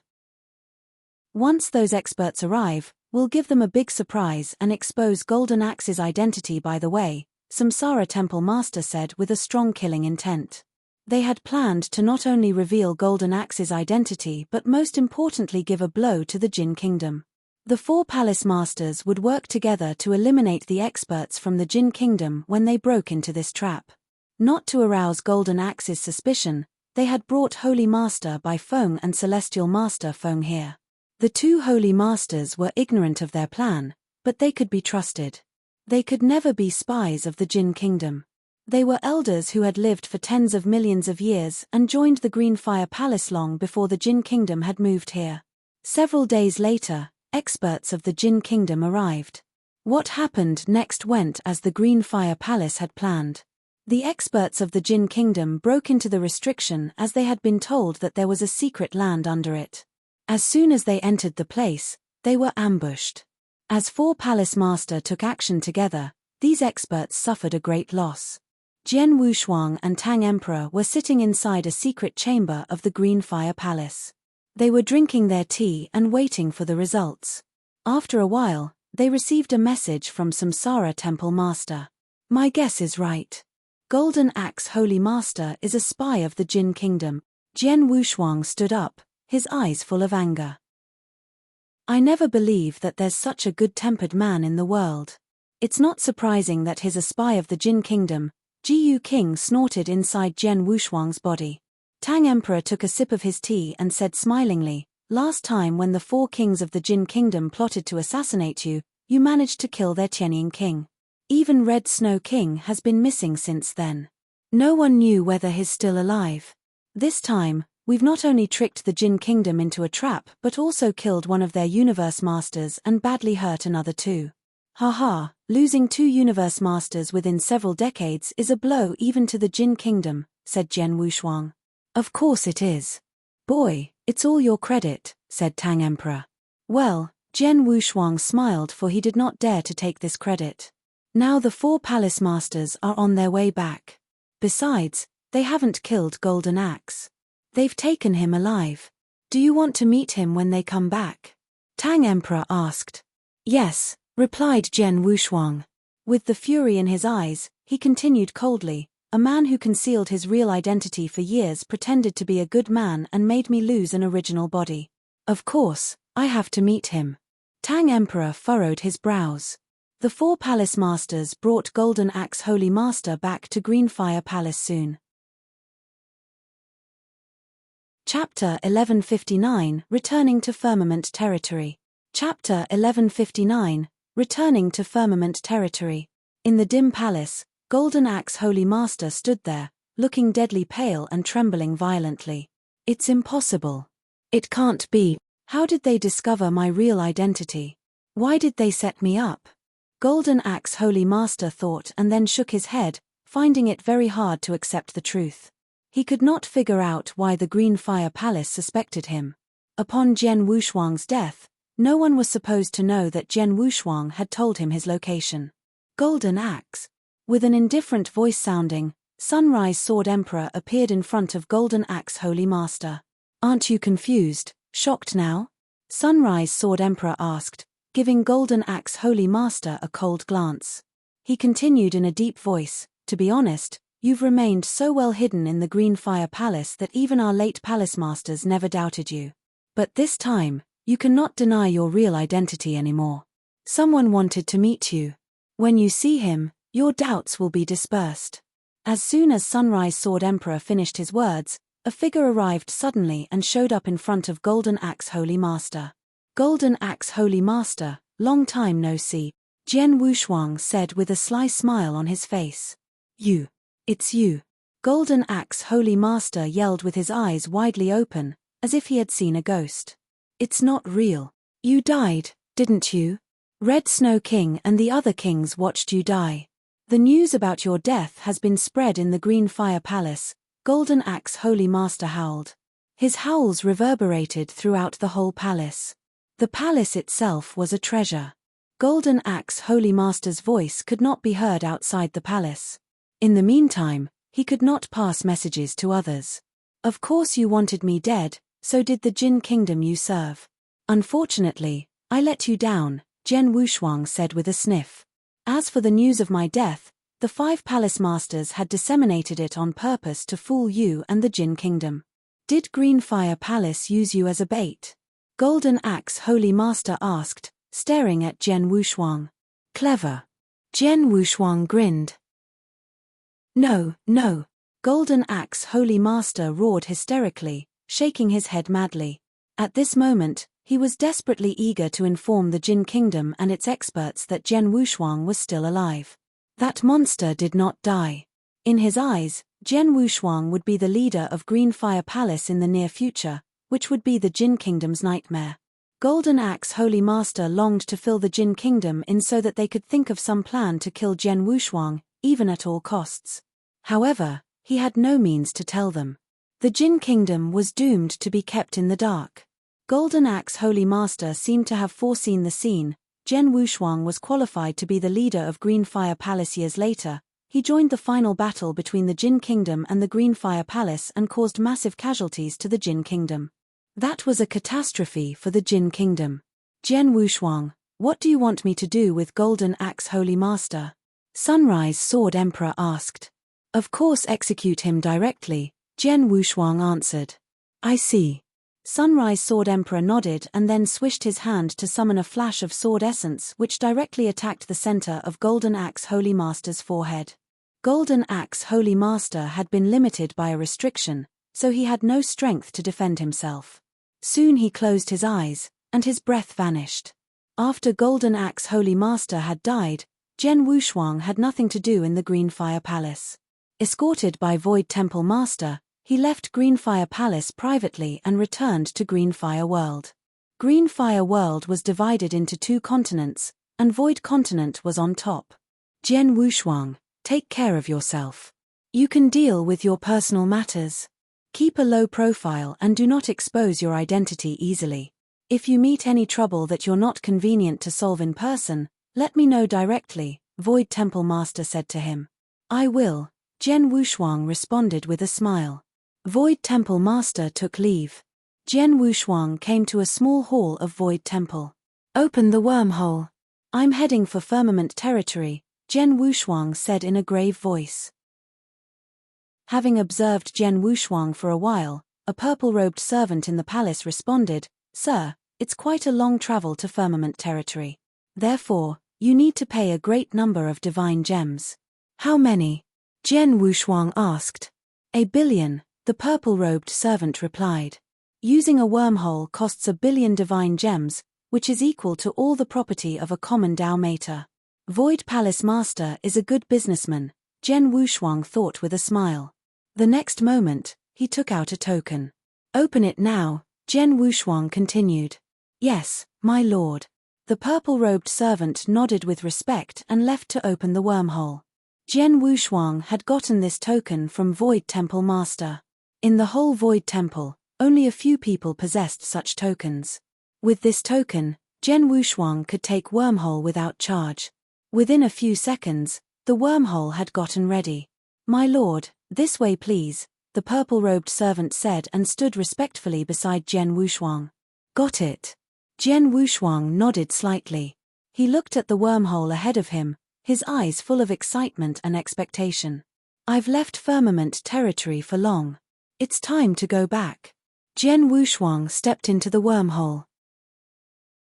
Once those experts arrive, we'll give them a big surprise and expose Golden Axe's identity. By the way," Samsara Temple Master said with a strong killing intent. They had planned to not only reveal Golden Axe's identity but most importantly give a blow to the Jin Kingdom. The 4 Palace Masters would work together to eliminate the experts from the Jin Kingdom when they broke into this trap. Not to arouse Golden Axe's suspicion, they had brought Holy Master Bai Feng and Celestial Master Feng here. The 2 Holy Masters were ignorant of their plan, but they could be trusted. They could never be spies of the Jin Kingdom. They were elders who had lived for tens of millions of years and joined the Green Fire Palace long before the Jin Kingdom had moved here. Several days later, experts of the Jin Kingdom arrived. What happened next went as the Green Fire Palace had planned. The experts of the Jin Kingdom broke into the restriction as they had been told that there was a secret land under it. As soon as they entered the place, they were ambushed. As 4 Palace Master took action together, these experts suffered a great loss. Jian Wushuang and Tang Emperor were sitting inside a secret chamber of the Green Fire Palace. They were drinking their tea and waiting for the results. After a while, they received a message from Samsara Temple Master. My guess is right. Golden Axe Holy Master is a spy of the Jin Kingdom. Jian Wushuang stood up, his eyes full of anger. I never believe that there's such a good-tempered man in the world. It's not surprising that he's a spy of the Jin Kingdom. Ji King snorted inside Jian Wushuang's body. Tang Emperor took a sip of his tea and said smilingly, last time when the 4 kings of the Jin Kingdom plotted to assassinate you, you managed to kill their Tianying king. Even Red Snow King has been missing since then. No one knew whether he's still alive. This time, we've not only tricked the Jin Kingdom into a trap but also killed one of their universe masters and badly hurt another 2. Haha, losing 2 universe masters within several decades is a blow even to the Jin Kingdom, said Jian Wushuang. Of course it is. Boy, it's all your credit, said Tang Emperor. Well, Jian Wushuang smiled, for he did not dare to take this credit. Now the 4 palace masters are on their way back. Besides, they haven't killed Golden Axe. They've taken him alive. Do you want to meet him when they come back? Tang Emperor asked. Yes, replied Jian Wushuang. With the fury in his eyes, he continued coldly, a man who concealed his real identity for years pretended to be a good man and made me lose an original body. Of course, I have to meet him. Tang Emperor furrowed his brows. The 4 palace masters brought Golden Axe Holy Master back to Greenfire Palace soon. Chapter 1159 Returning to Firmament Territory. Chapter 1159 Returning to Firmament Territory. In the dim palace, Golden Axe Holy Master stood there, looking deadly pale and trembling violently. It's impossible. It can't be. How did they discover my real identity? Why did they set me up? Golden Axe Holy Master thought and then shook his head, finding it very hard to accept the truth. He could not figure out why the Green Fire Palace suspected him. Upon Jian Wushuang's death, no one was supposed to know that Jian Wushuang had told him his location. Golden Axe. With an indifferent voice sounding, Sunrise Sword Emperor appeared in front of Golden Axe Holy Master. Aren't you confused, shocked now? Sunrise Sword Emperor asked, giving Golden Axe Holy Master a cold glance. He continued in a deep voice, to be honest, you've remained so well hidden in the Green Fire Palace that even our late palace masters never doubted you. But this time, you cannot deny your real identity anymore. Someone wanted to meet you. When you see him, your doubts will be dispersed. As soon as Sunrise Sword Emperor finished his words, a figure arrived suddenly and showed up in front of Golden Axe Holy Master. Golden Axe Holy Master, long time no see, Jian Wushuang said with a sly smile on his face. You. It's you. Golden Axe Holy Master yelled with his eyes widely open, as if he had seen a ghost. It's not real. You died, didn't you? Red Snow King and the other kings watched you die. The news about your death has been spread in the Green Fire Palace, Golden Axe Holy Master howled. His howls reverberated throughout the whole palace. The palace itself was a treasure. Golden Axe Holy Master's voice could not be heard outside the palace. In the meantime, he could not pass messages to others. Of course you wanted me dead, so did the Jin Kingdom you serve. Unfortunately, I let you down, Jian Wushuang said with a sniff. As for the news of my death, the 5 palace masters had disseminated it on purpose to fool you and the Jin Kingdom. Did Green Fire Palace use you as a bait? Golden Axe Holy Master asked, staring at Jian Wushuang. Clever. Jian Wushuang grinned. No, no. Golden Axe Holy Master roared hysterically, shaking his head madly. At this moment, he was desperately eager to inform the Jin Kingdom and its experts that Jian Wushuang was still alive. That monster did not die. In his eyes, Jian Wushuang would be the leader of Green Fire Palace in the near future, which would be the Jin Kingdom's nightmare. Golden Axe Holy Master longed to fill the Jin Kingdom in so that they could think of some plan to kill Jian Wushuang, even at all costs. However, he had no means to tell them. The Jin Kingdom was doomed to be kept in the dark. Golden Axe Holy Master seemed to have foreseen the scene. Jian Wushuang was qualified to be the leader of Green Fire Palace years later. He joined the final battle between the Jin Kingdom and the Green Fire Palace and caused massive casualties to the Jin Kingdom. That was a catastrophe for the Jin Kingdom. Jian Wushuang, what do you want me to do with Golden Axe Holy Master? Sunrise Sword Emperor asked. Of course, execute him directly, Jian Wushuang answered. I see. Sunrise Sword Emperor nodded and then swished his hand to summon a flash of sword essence which directly attacked the center of Golden Axe Holy Master's forehead. Golden Axe Holy Master had been limited by a restriction, so he had no strength to defend himself. Soon he closed his eyes, and his breath vanished. After Golden Axe Holy Master had died, Jian Wushuang had nothing to do in the Greenfire Palace. Escorted by Void Temple Master, he left Greenfire Palace privately and returned to Greenfire World. Greenfire World was divided into 2 continents, and Void Continent was on top. Jian Wushuang, take care of yourself. You can deal with your personal matters. Keep a low profile and do not expose your identity easily. If you meet any trouble that you're not convenient to solve in person, let me know directly, Void Temple Master said to him. I will, Jian Wushuang responded with a smile. Void Temple Master took leave. Jian Wushuang came to a small hall of Void Temple. Open the wormhole. I'm heading for Firmament Territory, Jian Wushuang said in a grave voice. Having observed Jian Wushuang for a while, a purple-robed servant in the palace responded, Sir, it's quite a long travel to Firmament Territory. Therefore, you need to pay a great number of divine gems. How many? Jian Wushuang asked. 1 billion, the purple-robed servant replied. Using a wormhole costs 1 billion divine gems, which is equal to all the property of a common Dao Mater. Void Palace Master is a good businessman, Jian Wushuang thought with a smile. The next moment, he took out a token. Open it now, Jian Wushuang continued. Yes, my lord. The purple-robed servant nodded with respect and left to open the wormhole. Jian Wushuang had gotten this token from Void Temple Master. In the whole Void Temple, only a few people possessed such tokens. With this token, Jian Wushuang could take wormhole without charge. Within a few seconds, the wormhole had gotten ready. My lord, this way please, the purple-robed servant said and stood respectfully beside Jian Wushuang. Got it. Jian Wushuang nodded slightly. He looked at the wormhole ahead of him, his eyes full of excitement and expectation. I've left Firmament Territory for long. It's time to go back. Jian Wushuang stepped into the wormhole.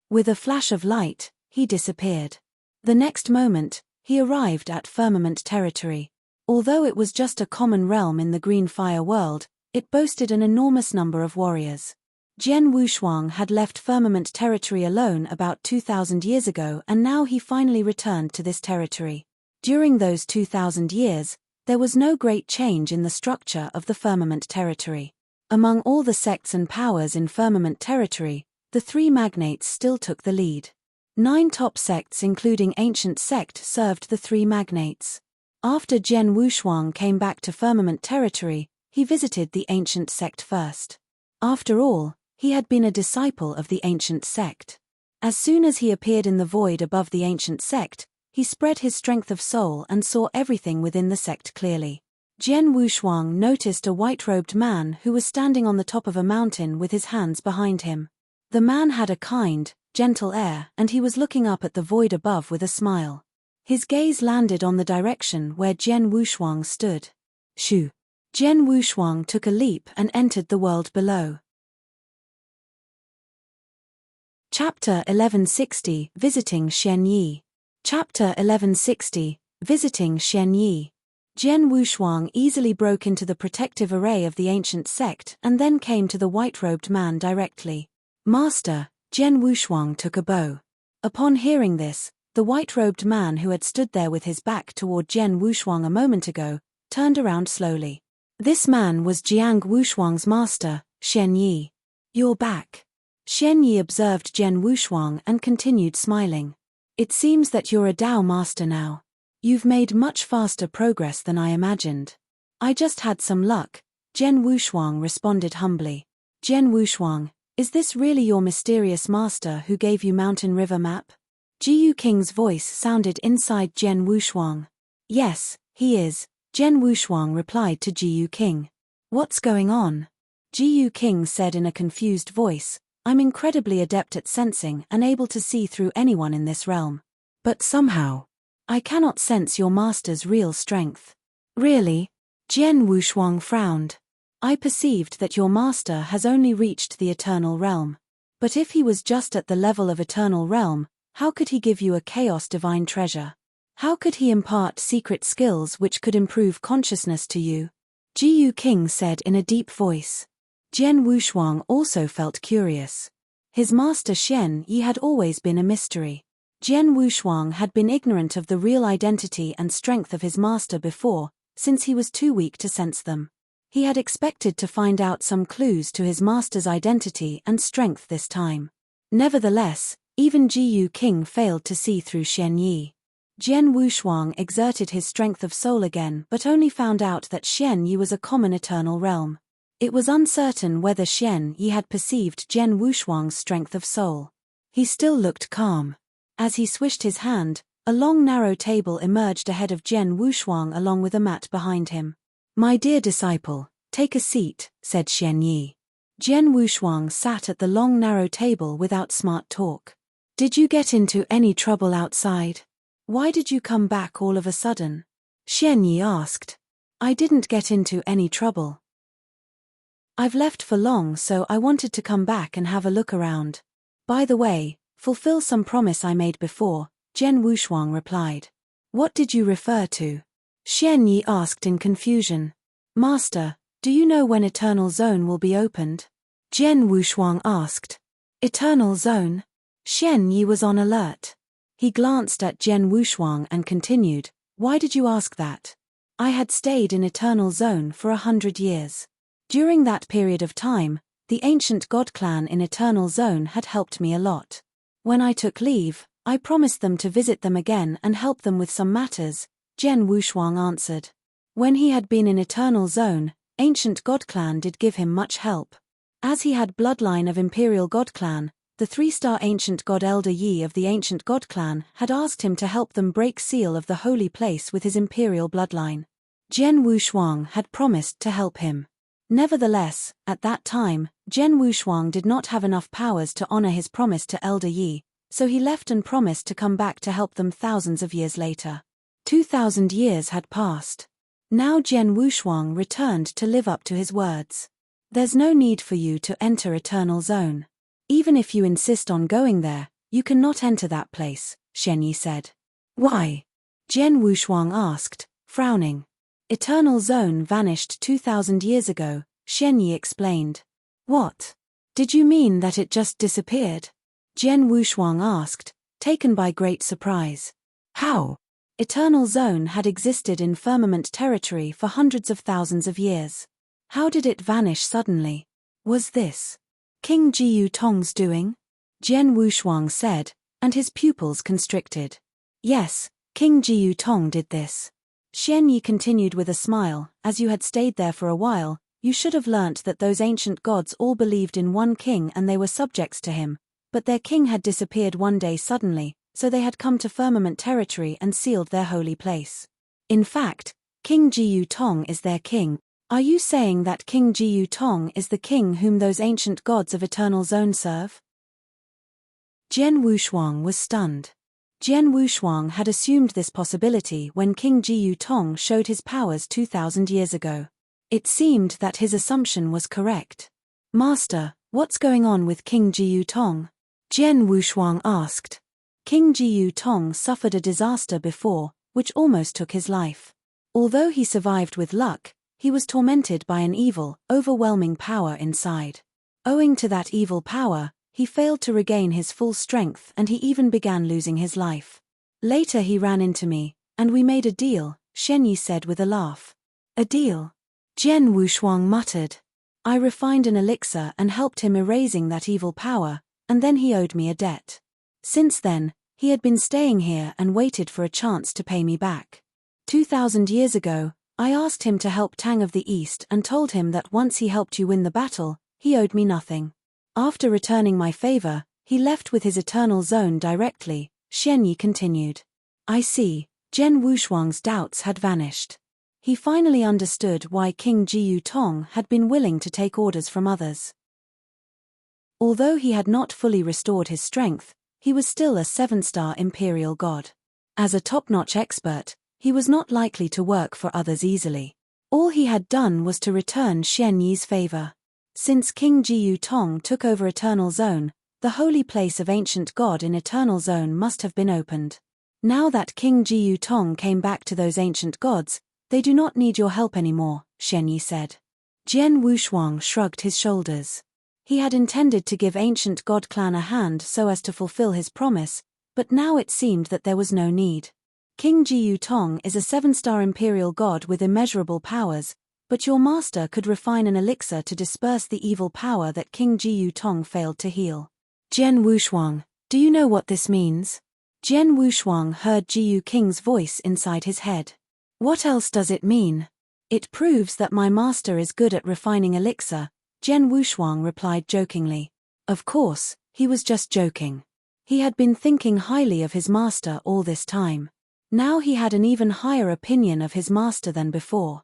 With a flash of light, he disappeared. The next moment, he arrived at Firmament Territory. Although it was just a common realm in the Greenfire world, it boasted an enormous number of warriors. Jian Wushuang had left Firmament Territory alone about 2,000 years ago and now he finally returned to this territory. During those 2,000 years, there was no great change in the structure of the Firmament Territory. Among all the sects and powers in Firmament Territory, the 3 magnates still took the lead. 9 top sects including Ancient Sect served the 3 magnates. After Jian Wushuang came back to Firmament Territory, he visited the Ancient Sect first. After all, he had been a disciple of the Ancient Sect. As soon as he appeared in the void above the Ancient Sect, he spread his strength of soul and saw everything within the sect clearly. Jian Wushuang noticed a white-robed man who was standing on the top of a mountain with his hands behind him. The man had a kind, gentle air and he was looking up at the void above with a smile. His gaze landed on the direction where Jian Wushuang stood. Shoo! Jian Wushuang took a leap and entered the world below. Chapter 1160 Visiting Xian Yi. Chapter 1160 Visiting Xian Yi. Jian Wushuang easily broke into the protective array of the Ancient Sect and then came to the white-robed man directly. Master, Jian Wushuang took a bow. Upon hearing this, the white-robed man who had stood there with his back toward Jian Wushuang a moment ago, turned around slowly. This man was Jiang Wushuang's master, Xian Yi. You're back. Xian Yi observed Jian Wushuang and continued smiling. It seems that you're a Dao master now. You've made much faster progress than I imagined. I just had some luck, Jian Wushuang responded humbly. Jian Wushuang, is this really your mysterious master who gave you Mountain River map? Jiyu King's voice sounded inside Jian Wushuang. Yes, he is, Jian Wushuang replied to Jiyu King. What's going on? Jiyu King said in a confused voice, I'm incredibly adept at sensing and able to see through anyone in this realm. But somehow, I cannot sense your master's real strength. Really? Jian Wushuang frowned. I perceived that your master has only reached the eternal realm. But if he was just at the level of eternal realm, how could he give you a chaos divine treasure? How could he impart secret skills which could improve consciousness to you? Ji King said in a deep voice. Jian Wushuang also felt curious. His master Xian Yi had always been a mystery. Jian Wushuang had been ignorant of the real identity and strength of his master before, since he was too weak to sense them. He had expected to find out some clues to his master's identity and strength this time. Nevertheless, even Ji King failed to see through Xian Yi. Jian Wushuang exerted his strength of soul again but only found out that Xian Yi was a common eternal realm. It was uncertain whether Xian Yi had perceived Jian Wushuang's strength of soul. He still looked calm. As he swished his hand, a long narrow table emerged ahead of Jian Wushuang along with a mat behind him. My dear disciple, take a seat, said Xian Yi. Jian Wushuang sat at the long narrow table without smart talk. Did you get into any trouble outside? Why did you come back all of a sudden? Xian Yi asked. I didn't get into any trouble. I've left for long, so I wanted to come back and have a look around. By the way, fulfill some promise I made before, Jian Wushuang replied. What did you refer to? Xian Yi asked in confusion. Master, do you know when Eternal Zone will be opened? Jian Wushuang asked. Eternal Zone? Xian Yi was on alert. He glanced at Jian Wushuang and continued, why did you ask that? I had stayed in Eternal Zone for 100 years. During that period of time, the ancient god clan in Eternal Zone had helped me a lot. When I took leave, I promised them to visit them again and help them with some matters, Jian Wushuang answered. When he had been in Eternal Zone, ancient god clan did give him much help. As he had bloodline of imperial god clan, the 3-star ancient god Elder Yi of the ancient god clan had asked him to help them break seal of the holy place with his imperial bloodline. Jian Wushuang had promised to help him. Nevertheless, at that time, Jian Wushuang did not have enough powers to honor his promise to Elder Yi, so he left and promised to come back to help them thousands of years later. 2,000 years had passed. Now Jian Wushuang returned to live up to his words. There's no need for you to enter Eternal Zone. Even if you insist on going there, you cannot enter that place, Xian Yi said. Why? Jian Wushuang asked, frowning. Eternal Zone vanished 2,000 years ago, Xian Yi explained. What? Did you mean that it just disappeared? Jian Wushuang asked, taken by great surprise. How? Eternal Zone had existed in firmament territory for hundreds of thousands of years. How did it vanish suddenly? Was this King Jiu Tong's doing? Jian Wushuang said, and his pupils constricted. Yes, King Jiu Tong did this. Xian Yi continued with a smile, as you had stayed there for a while, you should have learnt that those ancient gods all believed in one king and they were subjects to him, but their king had disappeared one day suddenly, so they had come to firmament territory and sealed their holy place. In fact, King Jiu Tong is their king. Are you saying that King Jiu Tong is the king whom those ancient gods of Eternal Zone serve? Jian Wushuang was stunned. Jian Wushuang had assumed this possibility when King Jiu Tong showed his powers 2,000 years ago. It seemed that his assumption was correct. Master, what's going on with King Jiu Tong? Jian Wushuang asked. King Jiu Tong suffered a disaster before, which almost took his life. Although he survived with luck, he was tormented by an evil, overwhelming power inside. Owing to that evil power, he failed to regain his full strength and he even began losing his life. Later he ran into me, and we made a deal, Xian Yi said with a laugh. A deal? Jian Wushuang muttered. I refined an elixir and helped him erasing that evil power, and then he owed me a debt. Since then, he had been staying here and waited for a chance to pay me back. 2,000 years ago, I asked him to help Tang of the East and told him that once he helped you win the battle, he owed me nothing. After returning my favor, he left with his Eternal Zone directly, Xian Yi continued. I see, Jian Wushuang's doubts had vanished. He finally understood why King Jiu Tong had been willing to take orders from others. Although he had not fully restored his strength, he was still a 7-star imperial god. As a top-notch expert, he was not likely to work for others easily. All he had done was to return Xian Yi's favor. Since King Jiyu Tong took over Eternal Zone, the holy place of ancient god in Eternal Zone must have been opened. Now that King Jiyu Tong came back to those ancient gods, they do not need your help anymore, Xian Yi said. Jian Wushuang shrugged his shoulders. He had intended to give ancient god clan a hand so as to fulfill his promise, but now it seemed that there was no need. King Jiyu Tong is a 7-star imperial god with immeasurable powers, but your master could refine an elixir to disperse the evil power that King Jiyu Tong failed to heal. Jian Wushuang, do you know what this means? Jian Wushuang heard Jiyu King's voice inside his head. What else does it mean? It proves that my master is good at refining elixir, Jian Wushuang replied jokingly. Of course, he was just joking. He had been thinking highly of his master all this time. Now he had an even higher opinion of his master than before.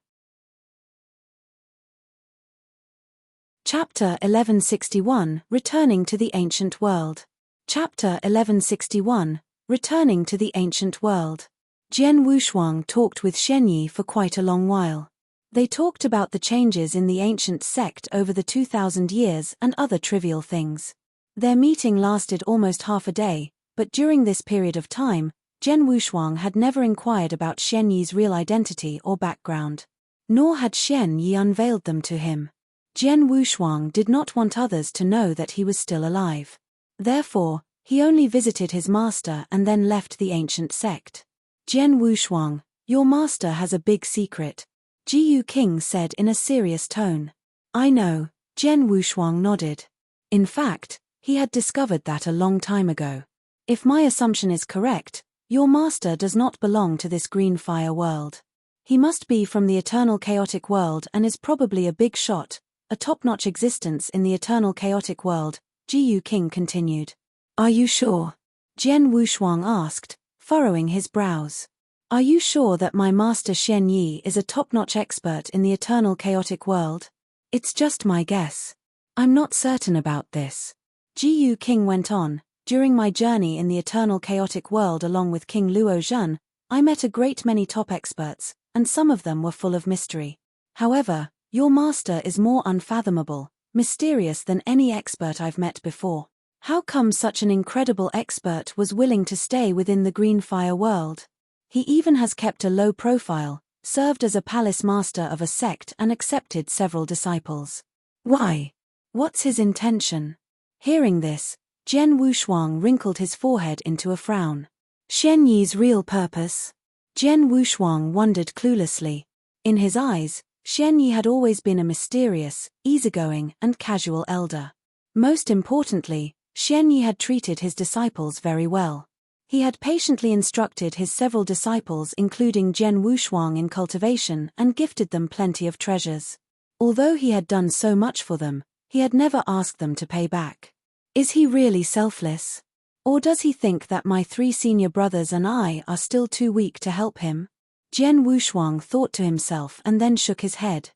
Chapter 1161, Returning to the Ancient World. Chapter 1161, Returning to the Ancient World. Jian Wushuang talked with Xian Yi for quite a long while. They talked about the changes in the ancient sect over the 2,000 years and other trivial things. Their meeting lasted almost half a day, but during this period of time, Jian Wushuang had never inquired about Xian Yi's real identity or background. Nor had Xian Yi unveiled them to him. Jian Wushuang did not want others to know that he was still alive. Therefore, he only visited his master and then left the ancient sect. Jian Wushuang, your master has a big secret, Jiyu King said in a serious tone. I know, Jian Wushuang nodded. In fact, he had discovered that a long time ago. If my assumption is correct, your master does not belong to this green fire world. He must be from the eternal chaotic world and is probably a big shot, a top-notch existence in the eternal chaotic world, Jiyu King continued. Are you sure? Jian Wushuang asked, furrowing his brows. Are you sure that my master Xian Yi is a top-notch expert in the eternal chaotic world? It's just my guess. I'm not certain about this. Jiyu King went on, during my journey in the eternal chaotic world along with King Luo Zhen, I met a great many top experts, and some of them were full of mystery. However, your master is more unfathomable, mysterious than any expert I've met before. How come such an incredible expert was willing to stay within the green fire world? He even has kept a low profile, served as a palace master of a sect and accepted several disciples. Why? What's his intention? Hearing this, Jian Wushuang wrinkled his forehead into a frown. Xian Yi's real purpose? Jian Wushuang wondered cluelessly. In his eyes, Xian Yi had always been a mysterious, easygoing, and casual elder. Most importantly, Xian Yi had treated his disciples very well. He had patiently instructed his several disciples including Jian Wushuang in cultivation and gifted them plenty of treasures. Although he had done so much for them, he had never asked them to pay back. Is he really selfless? Or does he think that my 3 senior brothers and I are still too weak to help him? Jian Wushuang thought to himself and then shook his head.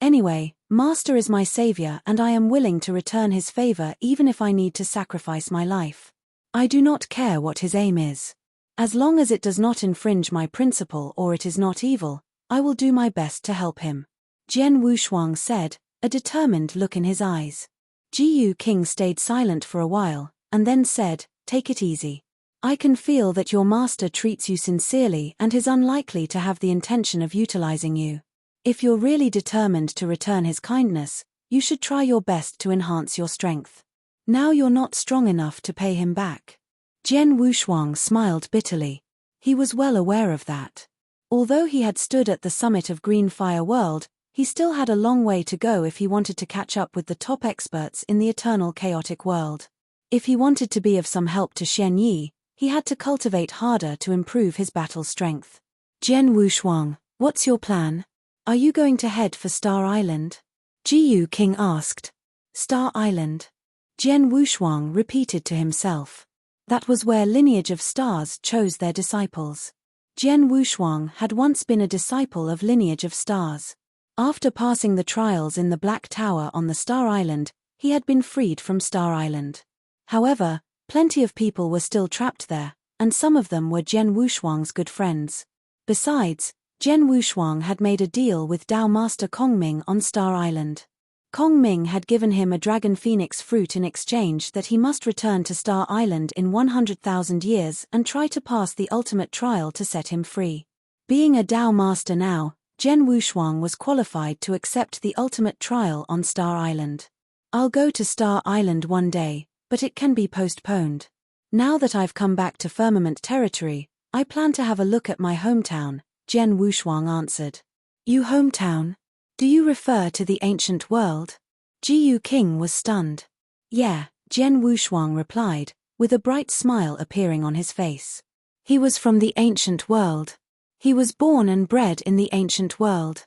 Anyway, Master is my savior and I am willing to return his favor even if I need to sacrifice my life. I do not care what his aim is. As long as it does not infringe my principle or it is not evil, I will do my best to help him. Jian Wushuang said, a determined look in his eyes. Jiyu King stayed silent for a while, and then said, take it easy. I can feel that your master treats you sincerely and is unlikely to have the intention of utilizing you. If you're really determined to return his kindness, you should try your best to enhance your strength. Now you're not strong enough to pay him back. Jian Wushuang smiled bitterly. He was well aware of that. Although he had stood at the summit of Green Fire World, he still had a long way to go if he wanted to catch up with the top experts in the eternal chaotic world. If he wanted to be of some help to Xian Yi, he had to cultivate harder to improve his battle strength. Jian Wushuang, what's your plan? Are you going to head for Star Island? Jiyu King asked. Star Island. Jian Wushuang repeated to himself. That was where Lineage of Stars chose their disciples. Jian Wushuang had once been a disciple of Lineage of Stars. After passing the trials in the Black Tower on the Star Island, He had been freed from Star Island. However, plenty of people were still trapped there, and some of them were Jian Wushuang's good friends. Besides, Jian Wushuang had made a deal with Dao Master Kongming on Star Island. Kongming had given him a dragon phoenix fruit in exchange that he must return to Star Island in 100,000 years and try to pass the ultimate trial to set him free. Being a Dao Master now, Jian Wushuang was qualified to accept the ultimate trial on Star Island. I'll go to Star Island one day, but it can be postponed. Now that I've come back to Firmament territory, I plan to have a look at my hometown, Jian Wushuang answered. You hometown? Do you refer to the ancient world? Jiyu King was stunned. Yeah, Jian Wushuang replied, with a bright smile appearing on his face. He was from the ancient world. He was born and bred in the ancient world.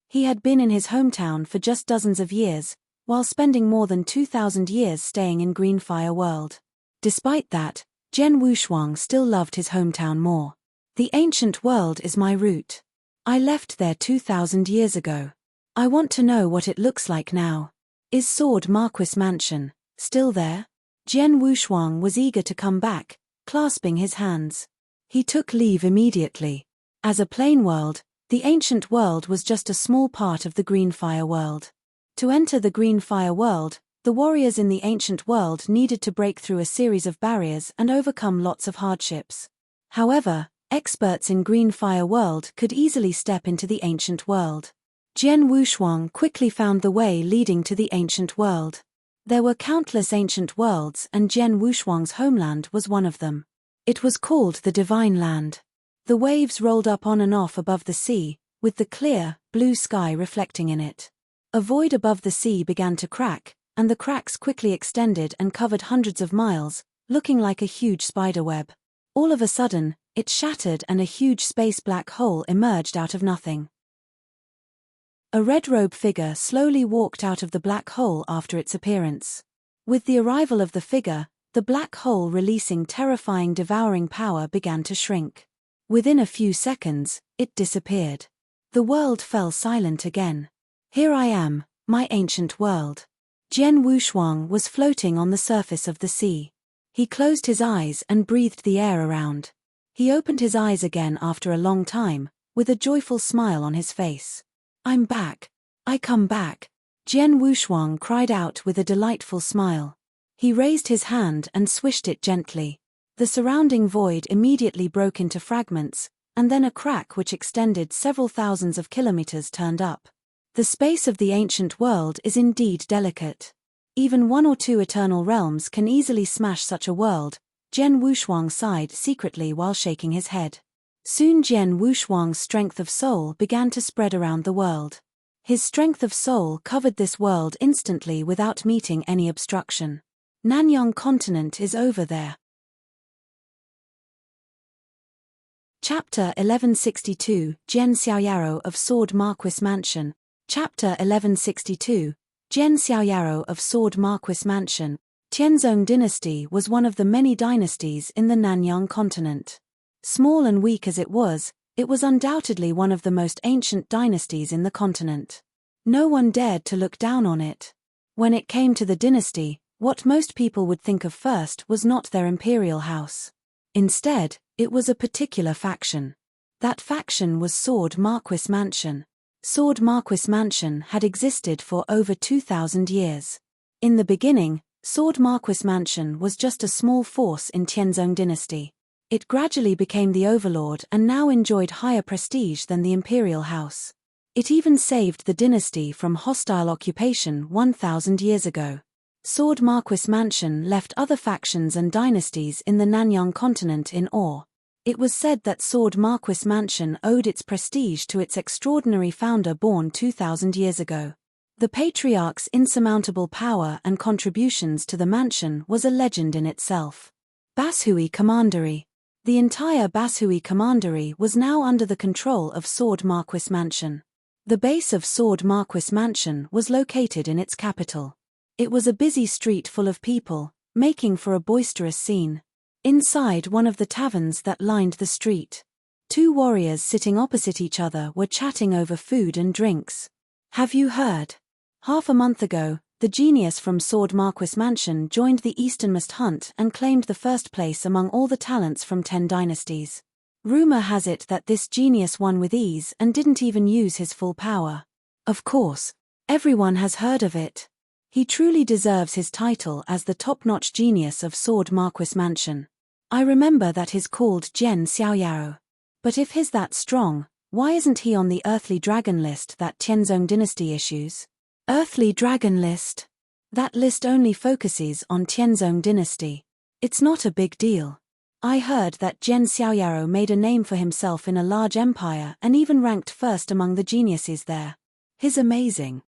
He had been in his hometown for just dozens of years, while spending more than 2,000 years staying in Greenfire World. Despite that, Jian Wushuang still loved his hometown more. The ancient world is my root. I left there 2,000 years ago. I want to know what it looks like now. Is Sword Marquis Mansion still there? Jian Wushuang was eager to come back, clasping his hands. He took leave immediately. As a plain world, the ancient world was just a small part of the Greenfire World. To enter the Greenfire World, the warriors in the ancient world needed to break through a series of barriers and overcome lots of hardships. However, experts in Greenfire World could easily step into the ancient world. Jian Wushuang quickly found the way leading to the ancient world. There were countless ancient worlds and Jian Wushuang's homeland was one of them. It was called the Divine Land. The waves rolled up on and off above the sea, with the clear, blue sky reflecting in it. A void above the sea began to crack, and the cracks quickly extended and covered hundreds of miles, looking like a huge spiderweb. All of a sudden, it shattered and a huge space black hole emerged out of nothing. A red-robed figure slowly walked out of the black hole after its appearance. With the arrival of the figure, the black hole releasing terrifying devouring power began to shrink. Within a few seconds, it disappeared. The world fell silent again. Here I am, my ancient world. Jian Wushuang was floating on the surface of the sea. He closed his eyes and breathed the air around. He opened his eyes again after a long time, with a joyful smile on his face. I'm back. I come back. Jian Wushuang cried out with a delightful smile. He raised his hand and swished it gently. The surrounding void immediately broke into fragments, and then a crack which extended several thousands of kilometers turned up. The space of the ancient world is indeed delicate. Even one or two eternal realms can easily smash such a world, Jian Wushuang sighed secretly while shaking his head. Soon Jian Wushuang's strength of soul began to spread around the world. His strength of soul covered this world instantly without meeting any obstruction. Nanyang continent is over there. Chapter 1162, Jian Xiaoyaro of Sword Marquis Mansion. Chapter 1162, Jian Xiaoyaro of Sword Marquis Mansion. Tianzong dynasty was one of the many dynasties in the Nanyang continent. Small and weak as it was undoubtedly one of the most ancient dynasties in the continent. No one dared to look down on it. When it came to the dynasty, what most people would think of first was not their imperial house. Instead, it was a particular faction. That faction was Sword Marquis Mansion. Sword Marquis Mansion had existed for over 2,000 years. In the beginning, Sword Marquis Mansion was just a small force in Tianzong dynasty. It gradually became the overlord and now enjoyed higher prestige than the imperial house. It even saved the dynasty from hostile occupation 1,000 years ago. Sword Marquis Mansion left other factions and dynasties in the Nanyang continent in awe. It was said that Sword Marquis Mansion owed its prestige to its extraordinary founder born 2,000 years ago. The patriarch's insurmountable power and contributions to the mansion was a legend in itself. Bashui Commandery. The entire Bashui Commandery was now under the control of Sword Marquis Mansion. The base of Sword Marquis Mansion was located in its capital. It was a busy street full of people, making for a boisterous scene. Inside one of the taverns that lined the street, two warriors sitting opposite each other were chatting over food and drinks. Have you heard? Half a month ago, the genius from Sword Marquis Mansion joined the easternmost hunt and claimed the first place among all the talents from 10 dynasties. Rumor has it that this genius won with ease and didn't even use his full power. Of course, everyone has heard of it. He truly deserves his title as the top-notch genius of Sword Marquis Mansion. I remember that he's called Jian Xiaoyao. But if he's that strong, why isn't he on the Earthly Dragon list that Tianzong dynasty issues? Earthly Dragon list? That list only focuses on Tianzong dynasty. It's not a big deal. I heard that Jian Xiaoyao made a name for himself in a large empire and even ranked first among the geniuses there. He's amazing.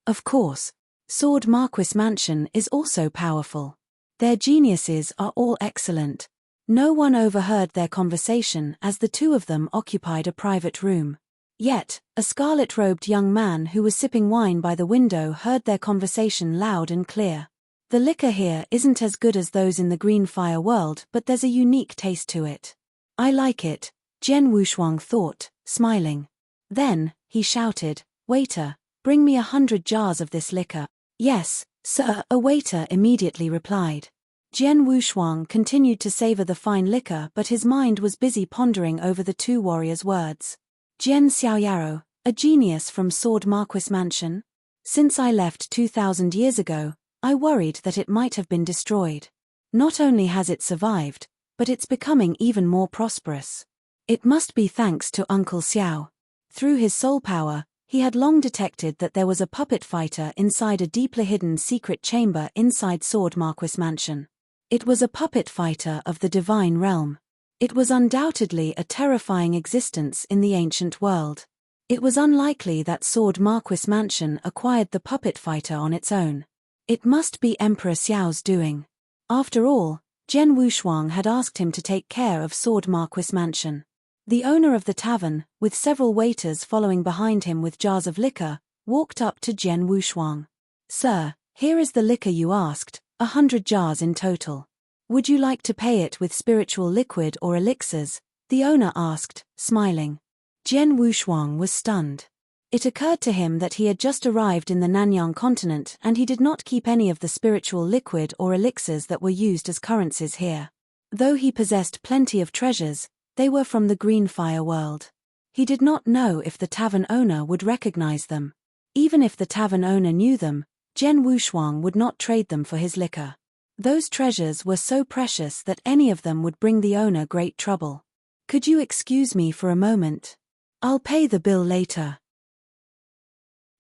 Of course, Sword Marquis Mansion is also powerful. Their geniuses are all excellent. No one overheard their conversation as the two of them occupied a private room. Yet, a scarlet-robed young man who was sipping wine by the window heard their conversation loud and clear. The liquor here isn't as good as those in the Green Fire world, but there's a unique taste to it. I like it, Jian Wushuang thought, smiling. Then, he shouted, "Waiter, bring me 100 jars of this liquor." "Yes, sir," a waiter immediately replied. Jian Wushuang continued to savor the fine liquor, but his mind was busy pondering over the two warriors' words. Jian Xiaoyao, a genius from Sword Marquis Mansion? Since I left 2,000 years ago, I worried that it might have been destroyed. Not only has it survived, but it's becoming even more prosperous. It must be thanks to Uncle Xiao. Through his soul power, he had long detected that there was a puppet fighter inside a deeply hidden secret chamber inside Sword Marquis Mansion. It was a puppet fighter of the divine realm. It was undoubtedly a terrifying existence in the ancient world. It was unlikely that Sword Marquis Mansion acquired the puppet fighter on its own. It must be Emperor Xiao's doing. After all, Jian Wushuang had asked him to take care of Sword Marquis Mansion. The owner of the tavern, with several waiters following behind him with jars of liquor, walked up to Jian Wushuang. "Sir, here is the liquor you asked, 100 jars in total. Would you like to pay it with spiritual liquid or elixirs?" the owner asked, smiling. Jian Wushuang was stunned. It occurred to him that he had just arrived in the Nanyang continent and he did not keep any of the spiritual liquid or elixirs that were used as currencies here. Though he possessed plenty of treasures, they were from the Green Fire world. He did not know if the tavern owner would recognize them. Even if the tavern owner knew them, Jian Wushuang would not trade them for his liquor. Those treasures were so precious that any of them would bring the owner great trouble. "Could you excuse me for a moment? I'll pay the bill later."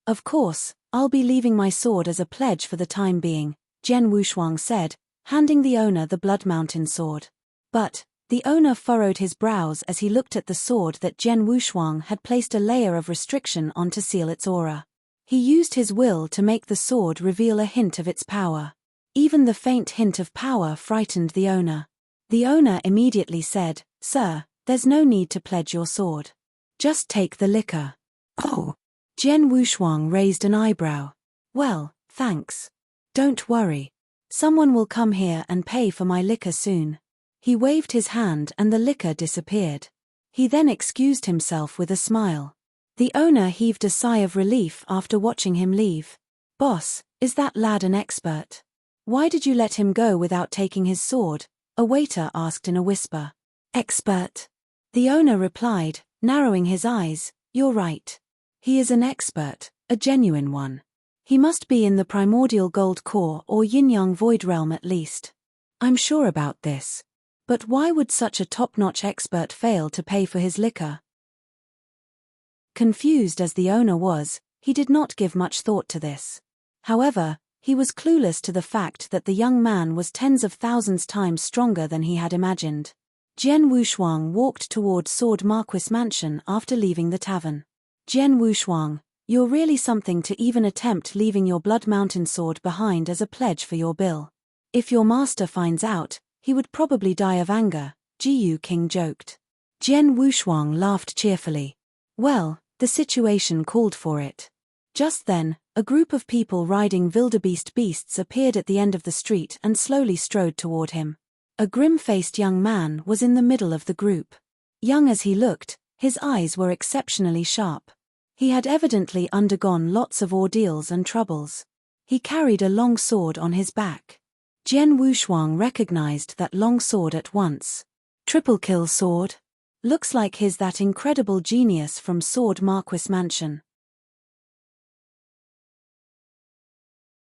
"Of course, I'll be leaving my sword as a pledge for the time being," Jian Wushuang said, handing the owner the Blood Mountain sword. But the owner furrowed his brows as he looked at the sword that Jian Wushuang had placed a layer of restriction on to seal its aura. He used his will to make the sword reveal a hint of its power. Even the faint hint of power frightened the owner. The owner immediately said, "Sir, there's no need to pledge your sword. Just take the liquor." "Oh." Jian Wushuang raised an eyebrow. "Well, thanks. Don't worry. Someone will come here and pay for my liquor soon." He waved his hand and the liquor disappeared. He then excused himself with a smile. The owner heaved a sigh of relief after watching him leave. "Boss, is that lad an expert? Why did you let him go without taking his sword?" a waiter asked in a whisper. "Expert?" the owner replied, narrowing his eyes. "You're right. He is an expert, a genuine one. He must be in the primordial gold core or yin-yang void realm at least. I'm sure about this. But why would such a top-notch expert fail to pay for his liquor?" Confused as the owner was, he did not give much thought to this. However, he was clueless to the fact that the young man was tens of thousands times stronger than he had imagined. Jian Wushuang walked toward Sword Marquis Mansion after leaving the tavern. "Jian Wushuang, you're really something to even attempt leaving your Blood Mountain sword behind as a pledge for your bill. If your master finds out, he would probably die of anger," Jiyu King joked. Jian Wushuang laughed cheerfully. Well, the situation called for it. Just then, a group of people riding wildebeest beasts appeared at the end of the street and slowly strode toward him. A grim-faced young man was in the middle of the group. Young as he looked, his eyes were exceptionally sharp. He had evidently undergone lots of ordeals and troubles. He carried a long sword on his back. Jian Wushuang recognized that long sword at once. Triple kill sword? Looks like his that incredible genius from Sword Marquis Mansion.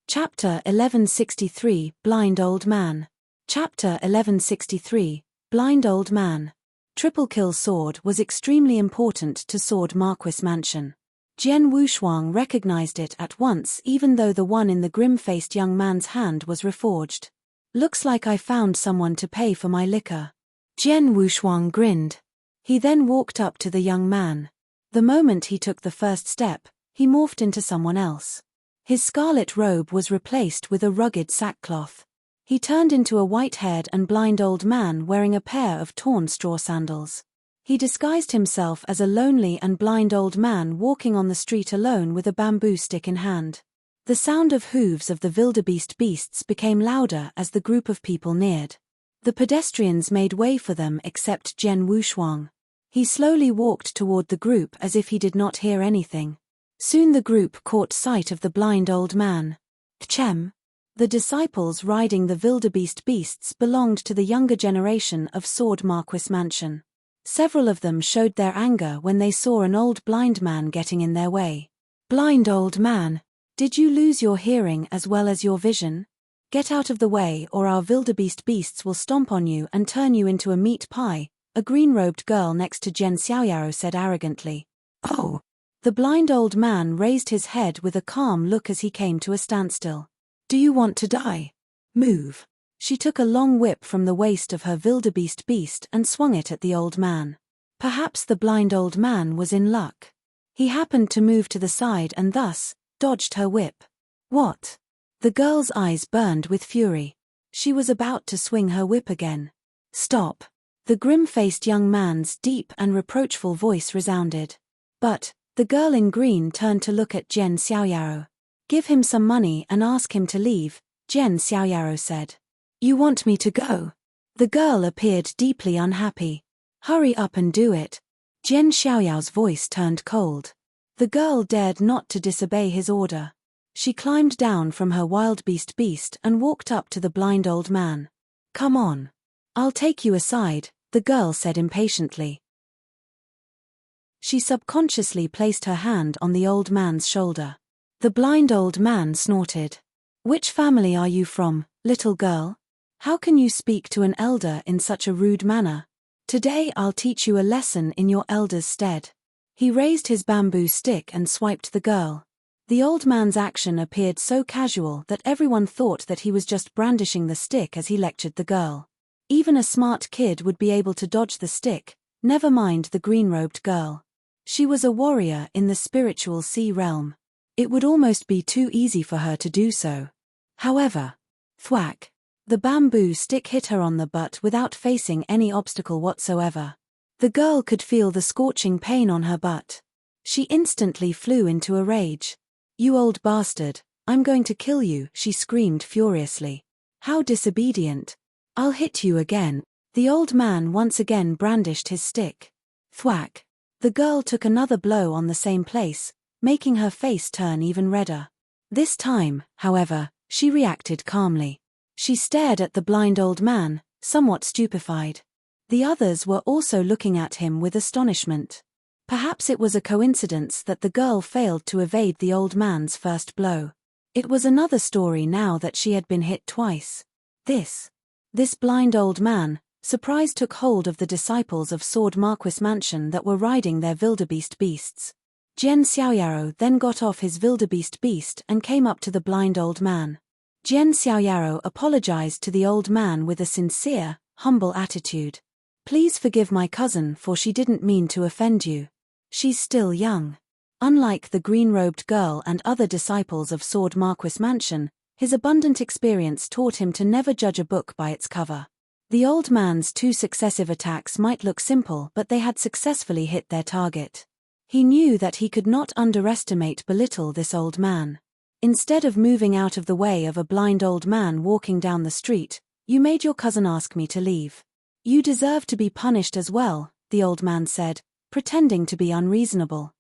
Chapter 1163, Blind Old Man. Chapter 1163, Blind Old Man. Triple kill sword was extremely important to Sword Marquis Mansion. Jian Wushuang recognized it at once, even though the one in the grim-faced young man's hand was reforged. Looks like I found someone to pay for my liquor. Jian Wushuang grinned. He then walked up to the young man. The moment he took the first step, he morphed into someone else. His scarlet robe was replaced with a rugged sackcloth. He turned into a white-haired and blind old man wearing a pair of torn straw sandals. He disguised himself as a lonely and blind old man walking on the street alone with a bamboo stick in hand. The sound of hooves of the wildebeest beasts became louder as the group of people neared. The pedestrians made way for them except Jian Wushuang. He slowly walked toward the group as if he did not hear anything. Soon the group caught sight of the blind old man. Tchem. The disciples riding the wildebeest beasts belonged to the younger generation of Sword Marquis Mansion. Several of them showed their anger when they saw an old blind man getting in their way. Blind old man, did you lose your hearing as well as your vision? Get out of the way or our wildebeest beasts will stomp on you and turn you into a meat pie, a green-robed girl next to Jian Xiaoyao said arrogantly. Oh! The blind old man raised his head with a calm look as he came to a standstill. Do you want to die? Move. She took a long whip from the waist of her wildebeest beast and swung it at the old man. Perhaps the blind old man was in luck. He happened to move to the side and thus dodged her whip. What? The girl's eyes burned with fury. She was about to swing her whip again. Stop. The grim-faced young man's deep and reproachful voice resounded. But the girl in green turned to look at Jian Xiaoyao. Give him some money and ask him to leave, Jian Xiaoyao said. You want me to go? The girl appeared deeply unhappy. Hurry up and do it. Jian Xiaoyao's voice turned cold. The girl dared not to disobey his order. She climbed down from her wildebeest beast and walked up to the blind old man. Come on. I'll take you aside, the girl said impatiently. She subconsciously placed her hand on the old man's shoulder. The blind old man snorted. Which family are you from, little girl? How can you speak to an elder in such a rude manner? Today I'll teach you a lesson in your elder's stead. He raised his bamboo stick and swiped the girl. The old man's action appeared so casual that everyone thought that he was just brandishing the stick as he lectured the girl. Even a smart kid would be able to dodge the stick, never mind the green-robed girl. She was a warrior in the spiritual sea realm. It would almost be too easy for her to do so. However, thwack. The bamboo stick hit her on the butt without facing any obstacle whatsoever. The girl could feel the scorching pain on her butt. She instantly flew into a rage. You old bastard, I'm going to kill you, she screamed furiously. How disobedient. I'll hit you again. The old man once again brandished his stick. Thwack. The girl took another blow on the same place, making her face turn even redder. This time, however, she reacted calmly. She stared at the blind old man, somewhat stupefied. The others were also looking at him with astonishment. Perhaps it was a coincidence that the girl failed to evade the old man's first blow. It was another story now that she had been hit twice. This blind old man, surprise took hold of the disciples of Sword Marquis Mansion that were riding their wildebeest beasts. Jian Xiaoyao then got off his wildebeest beast and came up to the blind old man. Jian Xiaoyao apologized to the old man with a sincere, humble attitude. Please forgive my cousin for she didn't mean to offend you. She's still young. Unlike the green-robed girl and other disciples of Sword Marquis Mansion, his abundant experience taught him to never judge a book by its cover. The old man's 2 successive attacks might look simple, but they had successfully hit their target. He knew that he could not belittle this old man. Instead of moving out of the way of a blind old man walking down the street, you made your cousin ask me to leave. You deserve to be punished as well, the old man said, pretending to be unreasonable.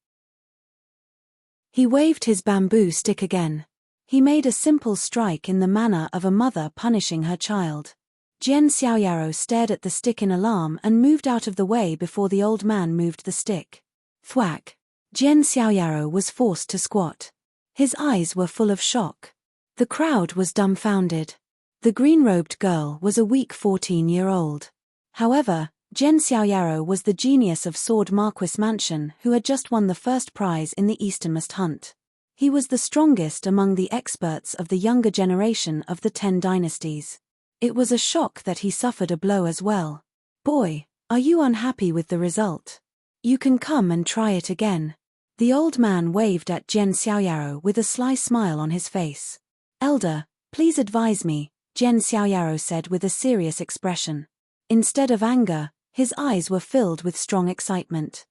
He waved his bamboo stick again. He made a simple strike in the manner of a mother punishing her child. Jian Xiaoyaro stared at the stick in alarm and moved out of the way before the old man moved the stick. Thwack! Jian Xiaoyaro was forced to squat. His eyes were full of shock. The crowd was dumbfounded. The green-robed girl was a weak 14-year-old. However, Jian Xiaoyaro was the genius of Sword Marquis Mansion who had just won the first prize in the Easternmost Hunt. He was the strongest among the experts of the younger generation of the 10 dynasties. It was a shock that he suffered a blow as well. Boy, are you unhappy with the result? You can come and try it again. The old man waved at Jian Xiaoyaro with a sly smile on his face. Elder, please advise me, Jian Xiaoyaro said with a serious expression. Instead of anger, his eyes were filled with strong excitement.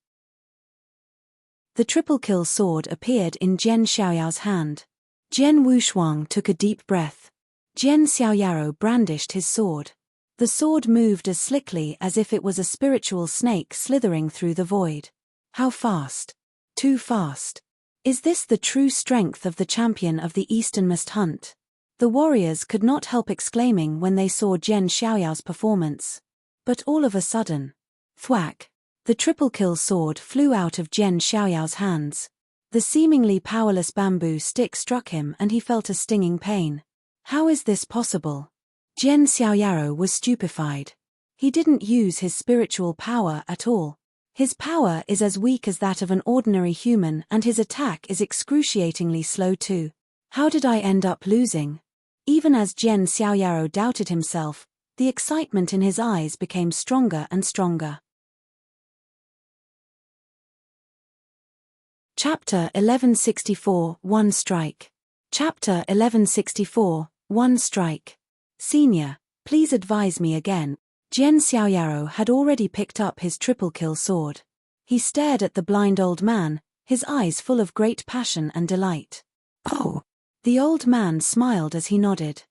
The triple kill sword appeared in Jian Xiaoyao's hand. Jian Wushuang took a deep breath. Jian Xiaoyaro brandished his sword. The sword moved as slickly as if it was a spiritual snake slithering through the void. How fast? Too fast. Is this the true strength of the champion of the Easternmost Hunt? The warriors could not help exclaiming when they saw Jian Xiaoyao's performance. But all of a sudden, thwack! The triple kill sword flew out of Jian Xiaoyao's hands. The seemingly powerless bamboo stick struck him and he felt a stinging pain. How is this possible? Jian Xiaoyaro was stupefied. He didn't use his spiritual power at all. His power is as weak as that of an ordinary human and his attack is excruciatingly slow too. How did I end up losing? Even as Jian Xiaoyaro doubted himself, the excitement in his eyes became stronger and stronger. Chapter 1164, One Strike. Chapter 1164, One Strike. Senior, please advise me again. Jian Xiaoyaro had already picked up his triple kill sword. He stared at the blind old man, his eyes full of great passion and delight. Oh! The old man smiled as he nodded.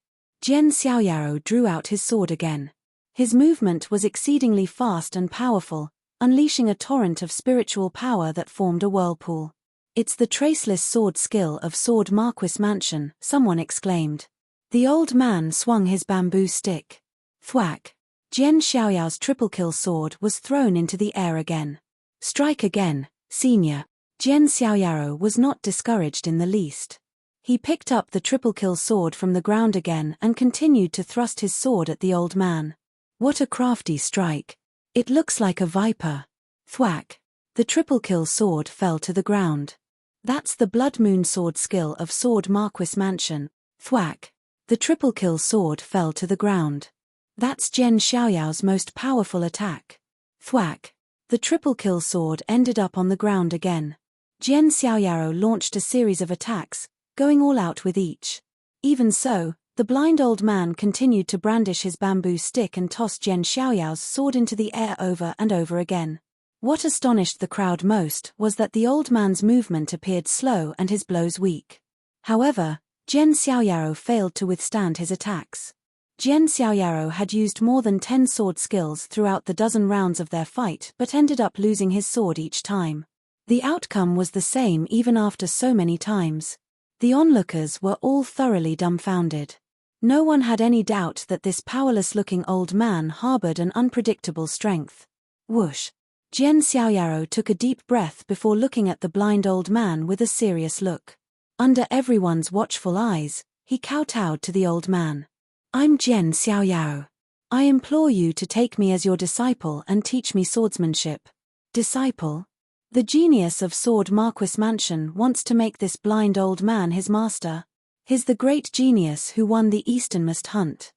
Jian Xiaoyaro drew out his sword again. His movement was exceedingly fast and powerful, unleashing a torrent of spiritual power that formed a whirlpool. It's the traceless sword skill of Sword Marquis Mansion, someone exclaimed. The old man swung his bamboo stick. Thwack! Jian Xiaoyao's triple kill sword was thrown into the air again. Strike again, senior. Jian Xiaoyaro was not discouraged in the least. He picked up the triple kill sword from the ground again and continued to thrust his sword at the old man. What a crafty strike. It looks like a viper. Thwack! The triple kill sword fell to the ground. That's the Blood Moon sword skill of Sword Marquis Mansion. Thwack! The triple kill sword fell to the ground. That's Jian Xiaoyao's most powerful attack. Thwack! The triple kill sword ended up on the ground again. Jian Xiaoyaro launched a series of attacks, going all out with each. Even so, the blind old man continued to brandish his bamboo stick and toss Jian Xiaoyao's sword into the air over and over again. What astonished the crowd most was that the old man's movement appeared slow and his blows weak. However, Jian Xiaoyaro failed to withstand his attacks. Jian Xiaoyaro had used more than 10 sword skills throughout the dozen rounds of their fight but ended up losing his sword each time. The outcome was the same even after so many times. The onlookers were all thoroughly dumbfounded. No one had any doubt that this powerless-looking old man harbored an unpredictable strength. Whoosh! Jian Xiaoyaro took a deep breath before looking at the blind old man with a serious look. Under everyone's watchful eyes, he kowtowed to the old man. I'm Jian Xiaoyaro. I implore you to take me as your disciple and teach me swordsmanship. Disciple? The genius of Sword Marquis Mansion wants to make this blind old man his master. He's the great genius who won the Easternmost Hunt.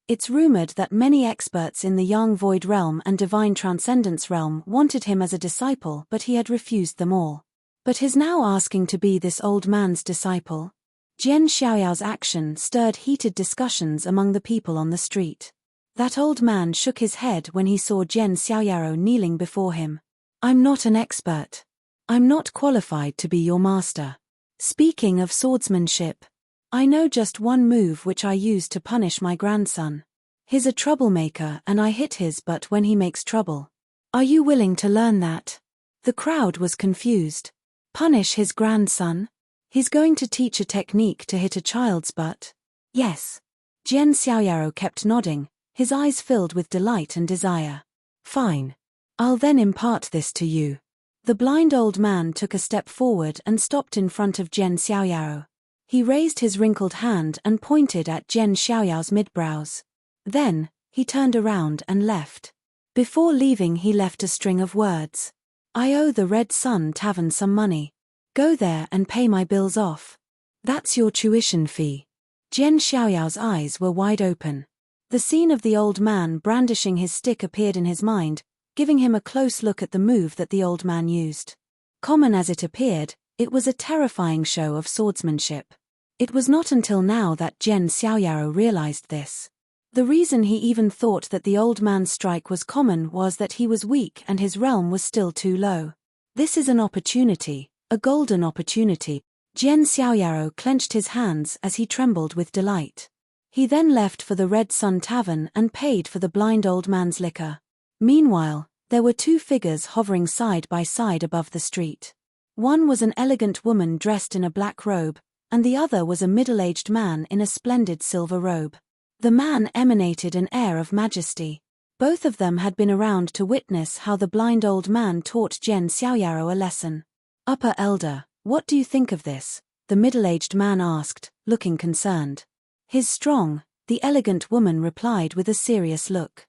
It's rumored that many experts in the Yang Void Realm and Divine Transcendence Realm wanted him as a disciple but he had refused them all. But he's now asking to be this old man's disciple. Jian Xiaoyao's action stirred heated discussions among the people on the street. That old man shook his head when he saw Jian Xiaoyaro kneeling before him. I'm not an expert. I'm not qualified to be your master. Speaking of swordsmanship, I know just one move which I use to punish my grandson. He's a troublemaker and I hit his butt when he makes trouble. Are you willing to learn that? The crowd was confused. Punish his grandson? He's going to teach a technique to hit a child's butt? Yes. Jian Xiaoyaro kept nodding, his eyes filled with delight and desire. Fine. I'll then impart this to you. The blind old man took a step forward and stopped in front of Jian Xiaoyaro. He raised his wrinkled hand and pointed at Jian Xiaoyao's mid-brows. Then, he turned around and left. Before leaving he left a string of words. I owe the Red Sun Tavern some money. Go there and pay my bills off. That's your tuition fee. Jian Xiaoyao's eyes were wide open. The scene of the old man brandishing his stick appeared in his mind, giving him a close look at the move that the old man used. Common as it appeared, it was a terrifying show of swordsmanship. It was not until now that Jian Xiaoyaro realized this. The reason he even thought that the old man's strike was common was that he was weak and his realm was still too low. This is an opportunity, a golden opportunity. Jian Xiaoyaro clenched his hands as he trembled with delight. He then left for the Red Sun Tavern and paid for the blind old man's liquor. Meanwhile, there were two figures hovering side by side above the street. One was an elegant woman dressed in a black robe, and the other was a middle-aged man in a splendid silver robe. The man emanated an air of majesty. Both of them had been around to witness how the blind old man taught Jian Xiaoyaro a lesson. Upper Elder, what do you think of this? The middle-aged man asked, looking concerned. His strong, the elegant woman replied with a serious look.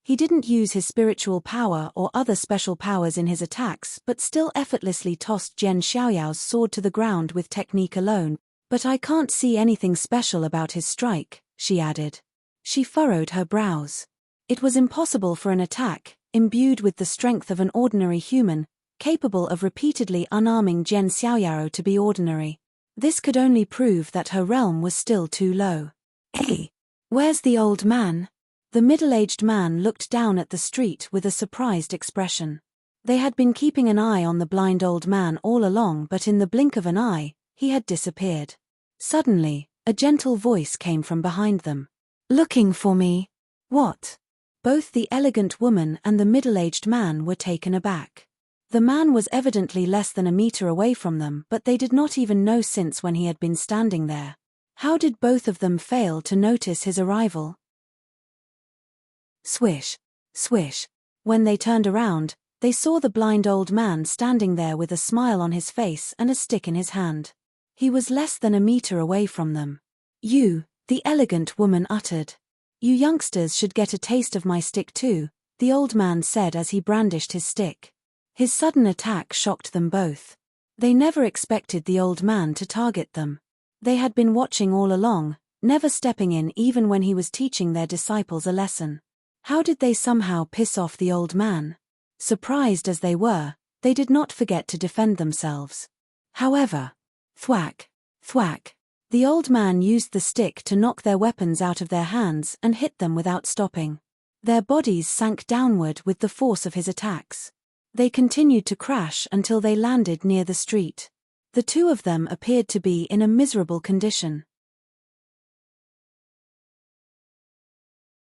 He didn't use his spiritual power or other special powers in his attacks but still effortlessly tossed Jian Xiaoyao's sword to the ground with technique alone. But I can't see anything special about his strike, she added. She furrowed her brows. It was impossible for an attack, imbued with the strength of an ordinary human, capable of repeatedly unarming Jian Xiaoyaro to be ordinary. This could only prove that her realm was still too low. Hey! Where's the old man? The middle-aged man looked down at the street with a surprised expression. They had been keeping an eye on the blind old man all along, but in the blink of an eye, he had disappeared. Suddenly, a gentle voice came from behind them. Looking for me? What? Both the elegant woman and the middle-aged man were taken aback. The man was evidently less than a meter away from them, but they did not even know since when he had been standing there. How did both of them fail to notice his arrival? Swish, swish. When they turned around, they saw the blind old man standing there with a smile on his face and a stick in his hand. He was less than a meter away from them. You, the elegant woman uttered. You youngsters should get a taste of my stick too, the old man said as he brandished his stick. His sudden attack shocked them both. They never expected the old man to target them. They had been watching all along, never stepping in even when he was teaching their disciples a lesson. How did they somehow piss off the old man? Surprised as they were, they did not forget to defend themselves. However, thwack, thwack. The old man used the stick to knock their weapons out of their hands and hit them without stopping. Their bodies sank downward with the force of his attacks. They continued to crash until they landed near the street. The two of them appeared to be in a miserable condition.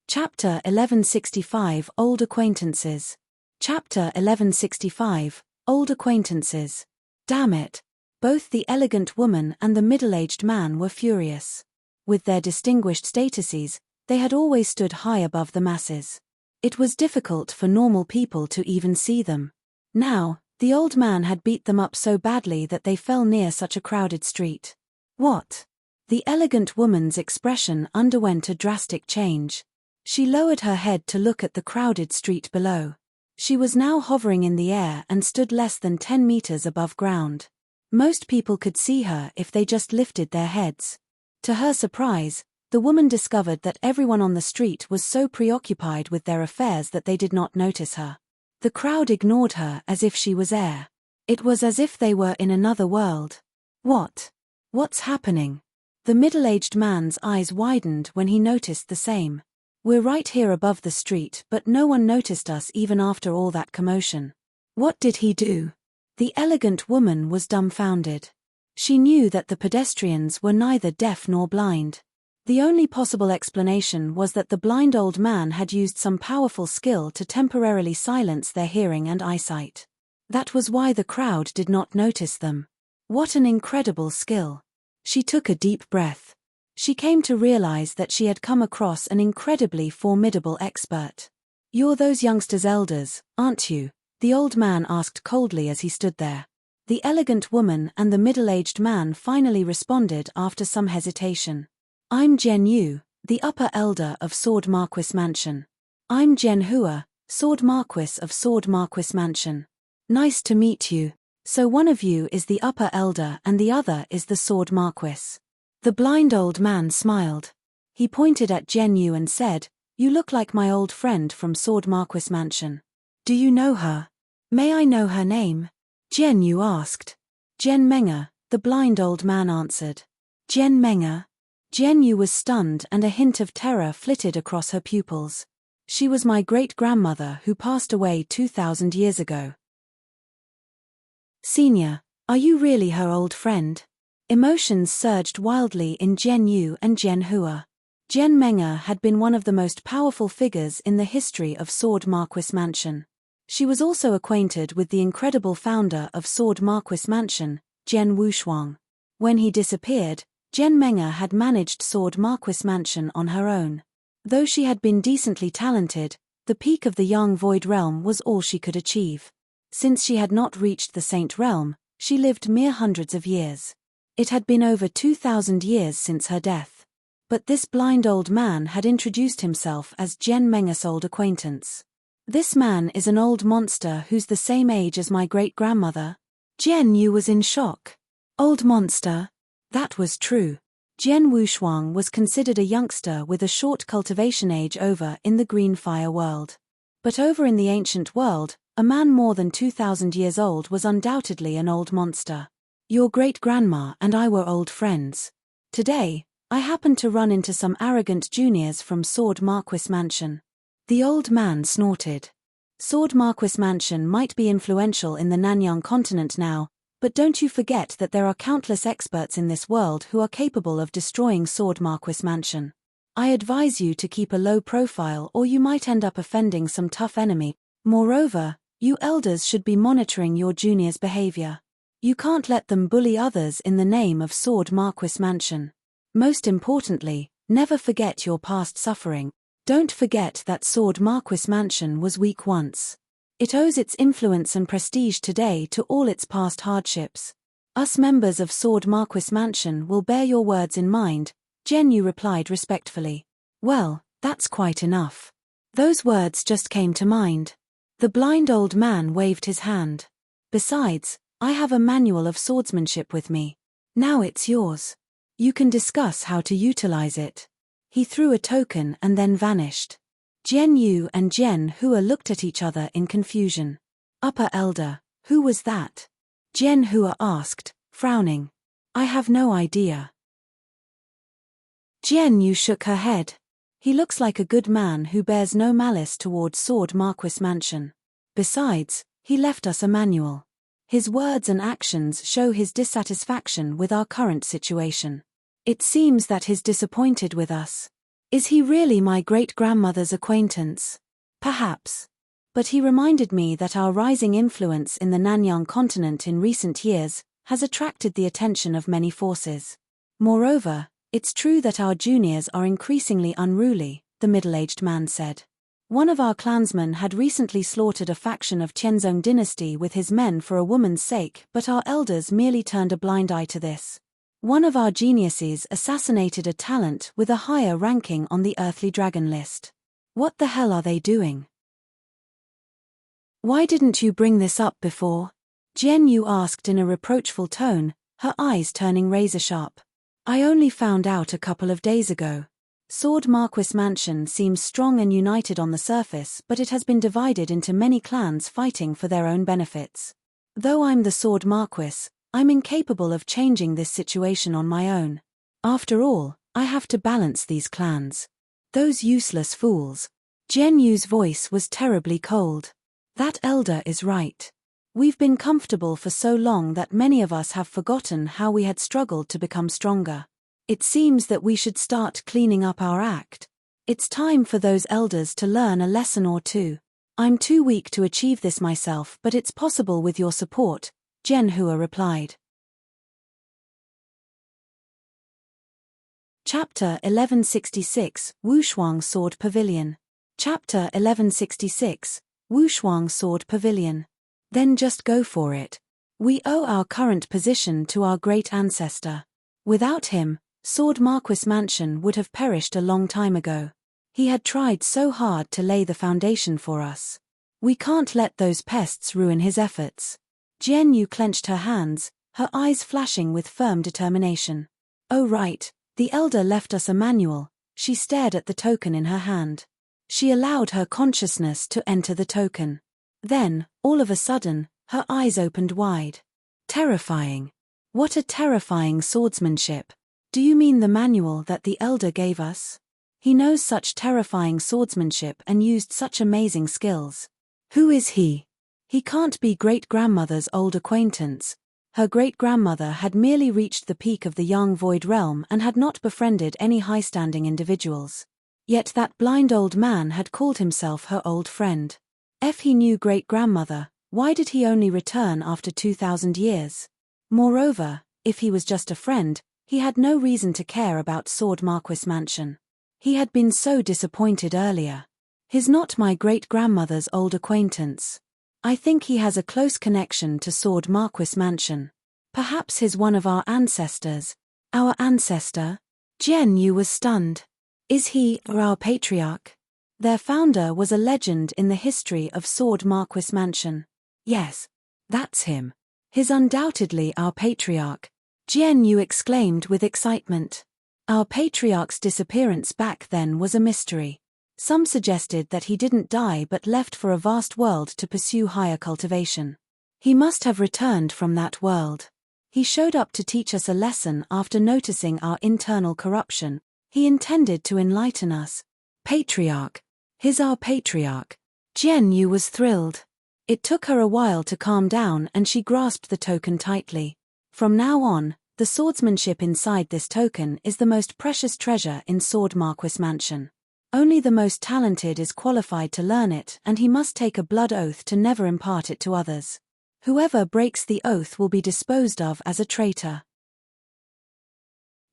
Chapter 1165 Old Acquaintances. Chapter 1165 Old Acquaintances. Damn it! Both the elegant woman and the middle-aged man were furious. With their distinguished statuses, they had always stood high above the masses. It was difficult for normal people to even see them. Now, the old man had beat them up so badly that they fell near such a crowded street. What? The elegant woman's expression underwent a drastic change. She lowered her head to look at the crowded street below. She was now hovering in the air and stood less than 10 meters above ground. Most people could see her if they just lifted their heads. To her surprise, the woman discovered that everyone on the street was so preoccupied with their affairs that they did not notice her. The crowd ignored her as if she was air. It was as if they were in another world. What's happening? The middle-aged man's eyes widened when he noticed the same. We're right here above the street, but no one noticed us even after all that commotion. What did he do? The elegant woman was dumbfounded. She knew that the pedestrians were neither deaf nor blind. The only possible explanation was that the blind old man had used some powerful skill to temporarily silence their hearing and eyesight. That was why the crowd did not notice them. What an incredible skill. She took a deep breath. She came to realize that she had come across an incredibly formidable expert. "You're those youngsters' elders, aren't you?" the old man asked coldly as he stood there. The elegant woman and the middle-aged man finally responded after some hesitation. "I'm Jen Yu, the upper elder of Sword Marquis Mansion." "I'm Jen Hua, Sword Marquis of Sword Marquis Mansion." "Nice to meet you. So one of you is the upper elder and the other is the Sword Marquis." The blind old man smiled. He pointed at Jen Yu and said, "You look like my old friend from Sword Marquis Mansion. Do you know her?" "May I know her name?" Jen Yu asked. "Jen Menger," the blind old man answered. "Jen Menger?" Jen Yu was stunned and a hint of terror flitted across her pupils. "She was my great-grandmother who passed away 2,000 years ago." "Senior, are you really her old friend?" Emotions surged wildly in Jen Yu and Jen Hua. Jen Menger had been one of the most powerful figures in the history of Sword Marquis Mansion. She was also acquainted with the incredible founder of Sword Marquis Mansion, Jen Wushuang. When he disappeared, Jen Menger had managed Sword Marquis Mansion on her own. Though she had been decently talented, the peak of the Young Void Realm was all she could achieve. Since she had not reached the Saint Realm, she lived mere hundreds of years. It had been over 2,000 years since her death. But this blind old man had introduced himself as Jen Menger's old acquaintance. "This man is an old monster who's the same age as my great-grandmother." Jen Yu was in shock. Old monster? That was true. Jen Wushuang was considered a youngster with a short cultivation age over in the Green Fire world. But over in the ancient world, a man more than 2,000 years old was undoubtedly an old monster. "Your great-grandma and I were old friends. Today, I happened to run into some arrogant juniors from Sword Marquis Mansion." The old man snorted. "Sword Marquis Mansion might be influential in the Nanyang continent now, but don't you forget that there are countless experts in this world who are capable of destroying Sword Marquis Mansion. I advise you to keep a low profile or you might end up offending some tough enemy. Moreover, you elders should be monitoring your juniors' behavior. You can't let them bully others in the name of Sword Marquis Mansion. Most importantly, never forget your past suffering. Don't forget that Sword Marquis Mansion was weak once. It owes its influence and prestige today to all its past hardships. Us members of Sword Marquis Mansion will bear your words in mind," Jen Yu replied respectfully. "Well, that's quite enough. Those words just came to mind." The blind old man waved his hand. "Besides, I have a manual of swordsmanship with me. Now it's yours. You can discuss how to utilize it." He threw a token and then vanished. Jen Yu and Jen Hua looked at each other in confusion. "Upper elder, who was that?" Jen Hua asked, frowning. "I have no idea." Jen Yu shook her head. "He looks like a good man who bears no malice towards Sword Marquis Mansion. Besides, he left us a manual. His words and actions show his dissatisfaction with our current situation. It seems that he's disappointed with us. Is he really my great-grandmother's acquaintance? Perhaps. But he reminded me that our rising influence in the Nanyang continent in recent years has attracted the attention of many forces. Moreover, it's true that our juniors are increasingly unruly," the middle-aged man said. "One of our clansmen had recently slaughtered a faction of Tianzong dynasty with his men for a woman's sake, but our elders merely turned a blind eye to this. One of our geniuses assassinated a talent with a higher ranking on the earthly dragon list. What the hell are they doing? Why didn't you bring this up before?" Jen Yu asked in a reproachful tone, her eyes turning razor-sharp. "I only found out a couple of days ago. Sword Marquis Mansion seems strong and united on the surface, but it has been divided into many clans fighting for their own benefits. Though I'm the Sword Marquis, I'm incapable of changing this situation on my own. After all, I have to balance these clans. Those useless fools." Jen Yu's voice was terribly cold. "That elder is right. We've been comfortable for so long that many of us have forgotten how we had struggled to become stronger. It seems that we should start cleaning up our act. It's time for those elders to learn a lesson or two." I'm too weak to achieve this myself, but it's possible with your support, Jian Hua replied. Chapter 1166, Wushuang Sword Pavilion. Chapter 1166, Wushuang Sword Pavilion. Then just go for it. We owe our current position to our great ancestor. Without him, Sword Marquis Mansion would have perished a long time ago. He had tried so hard to lay the foundation for us. We can't let those pests ruin his efforts. Jian Yu clenched her hands, her eyes flashing with firm determination. Oh right, the elder left us a manual. She stared at the token in her hand. She allowed her consciousness to enter the token. Then, all of a sudden, her eyes opened wide. Terrifying. What a terrifying swordsmanship. Do you mean the manual that the elder gave us? He knows such terrifying swordsmanship and used such amazing skills. Who is he? He can't be great-grandmother's old acquaintance. Her great-grandmother had merely reached the peak of the young void realm and had not befriended any high-standing individuals. Yet that blind old man had called himself her old friend. If he knew great-grandmother, why did he only return after 2,000 years? Moreover, if he was just a friend, he had no reason to care about Sword Marquis Mansion. He had been so disappointed earlier. He's not my great-grandmother's old acquaintance. I think he has a close connection to Sword Marquis Mansion. Perhaps he's one of our ancestors. Our ancestor? Jian Yu was stunned. Is he our patriarch? Their founder was a legend in the history of Sword Marquis Mansion. Yes, that's him. He's undoubtedly our patriarch. Jian Yu exclaimed with excitement. Our patriarch's disappearance back then was a mystery. Some suggested that he didn't die but left for a vast world to pursue higher cultivation. He must have returned from that world. He showed up to teach us a lesson after noticing our internal corruption. He intended to enlighten us. Patriarch. He's our patriarch. Jian Yu was thrilled. It took her a while to calm down and she grasped the token tightly. From now on, the swordsmanship inside this token is the most precious treasure in Sword Marquis Mansion. Only the most talented is qualified to learn it, and he must take a blood oath to never impart it to others. Whoever breaks the oath will be disposed of as a traitor.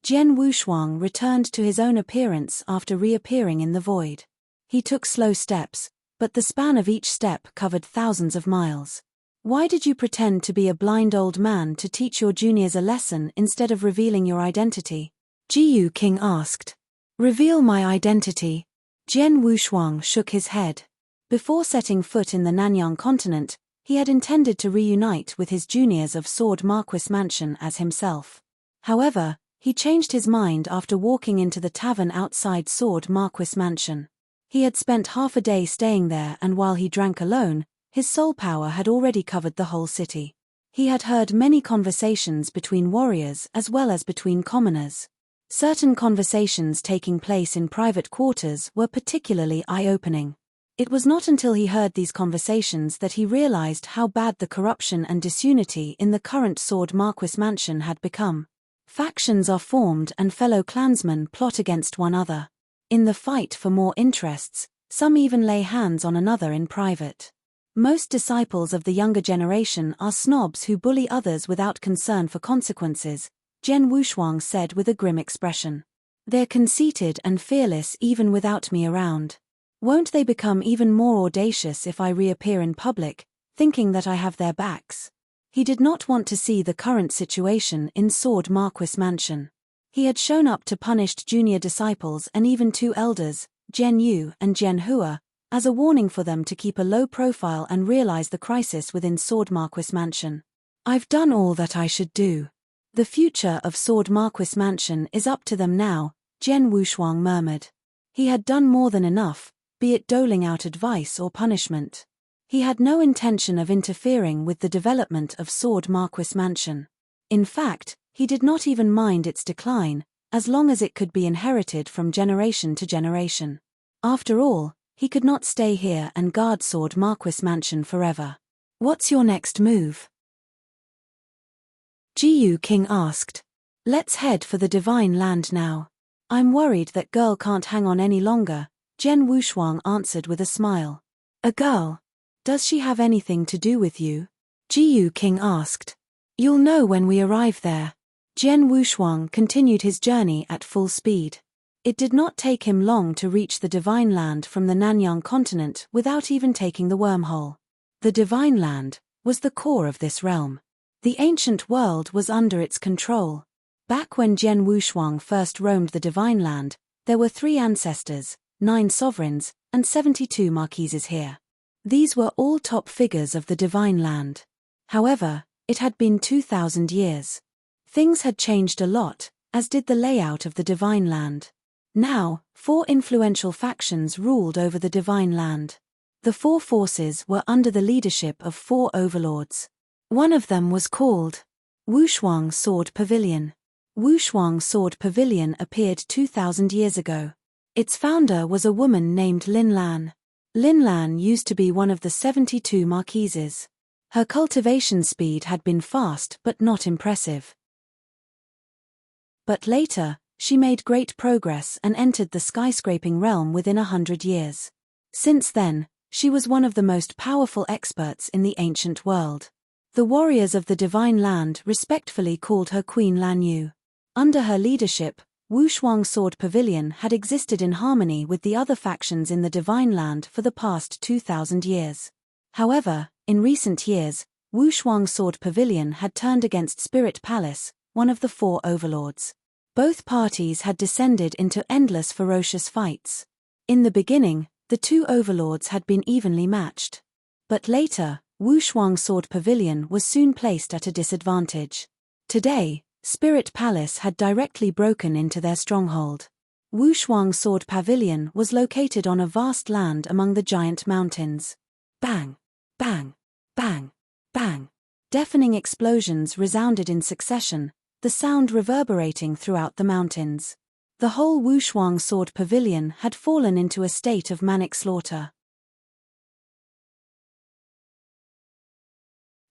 Jian Wushuang returned to his own appearance after reappearing in the void. He took slow steps, but the span of each step covered thousands of miles. Why did you pretend to be a blind old man to teach your juniors a lesson instead of revealing your identity? Jiyu King asked. Reveal my identity. Jian Wushuang shook his head. Before setting foot in the Nanyang continent, he had intended to reunite with his juniors of Sword Marquis Mansion as himself. However, he changed his mind after walking into the tavern outside Sword Marquis Mansion. He had spent half a day staying there, and while he drank alone, his soul power had already covered the whole city. He had heard many conversations between warriors as well as between commoners. Certain conversations taking place in private quarters were particularly eye-opening. It was not until he heard these conversations that he realized how bad the corruption and disunity in the current Sword Marquis Mansion had become. Factions are formed and fellow clansmen plot against one another. In the fight for more interests, some even lay hands on another in private. Most disciples of the younger generation are snobs who bully others without concern for consequences, Jian Wushuang said with a grim expression. They're conceited and fearless even without me around. Won't they become even more audacious if I reappear in public, thinking that I have their backs? He did not want to see the current situation in Sword Marquis Mansion. He had shown up to punished junior disciples and even two elders, Jian Yu and Jian Hua, as a warning for them to keep a low profile and realize the crisis within Sword Marquis Mansion. I've done all that I should do. The future of Sword Marquis Mansion is up to them now, Jian Wushuang murmured. He had done more than enough, be it doling out advice or punishment. He had no intention of interfering with the development of Sword Marquis Mansion. In fact, he did not even mind its decline, as long as it could be inherited from generation to generation. After all, he could not stay here and guard Sword Marquis Mansion forever. What's your next move? Jiyu King asked. Let's head for the Divine Land now. I'm worried that girl can't hang on any longer, Jian Wushuang answered with a smile. A girl? Does she have anything to do with you? Jiyu King asked. You'll know when we arrive there. Jian Wushuang continued his journey at full speed. It did not take him long to reach the Divine Land from the Nanyang continent without even taking the wormhole. The Divine Land was the core of this realm. The ancient world was under its control. Back when Jian Wushuang first roamed the Divine Land, there were 3 ancestors, 9 sovereigns, and 72 marquises here. These were all top figures of the Divine Land. However, it had been 2,000 years. Things had changed a lot, as did the layout of the Divine Land. Now, 4 influential factions ruled over the Divine Land. The 4 forces were under the leadership of 4 overlords. One of them was called Wushuang Sword Pavilion. Wushuang Sword Pavilion appeared 2,000 years ago. Its founder was a woman named Lin Lan. Lin Lan used to be one of the 72 marquises. Her cultivation speed had been fast but not impressive. But later, she made great progress and entered the skyscraping realm within 100 years. Since then, she was one of the most powerful experts in the ancient world. The warriors of the Divine Land respectfully called her Queen Lanyu. Under her leadership, Wushuang Sword Pavilion had existed in harmony with the other factions in the Divine Land for the past 2,000 years. However, in recent years, Wushuang Sword Pavilion had turned against Spirit Palace, one of the 4 overlords. Both parties had descended into endless ferocious fights. In the beginning, the 2 overlords had been evenly matched. But later, Wushuang Sword Pavilion was soon placed at a disadvantage. Today, Spirit Palace had directly broken into their stronghold. Wushuang Sword Pavilion was located on a vast land among the giant mountains. Bang! Bang! Bang! Bang! Deafening explosions resounded in succession, the sound reverberating throughout the mountains. The whole Wushuang Sword Pavilion had fallen into a state of manic slaughter.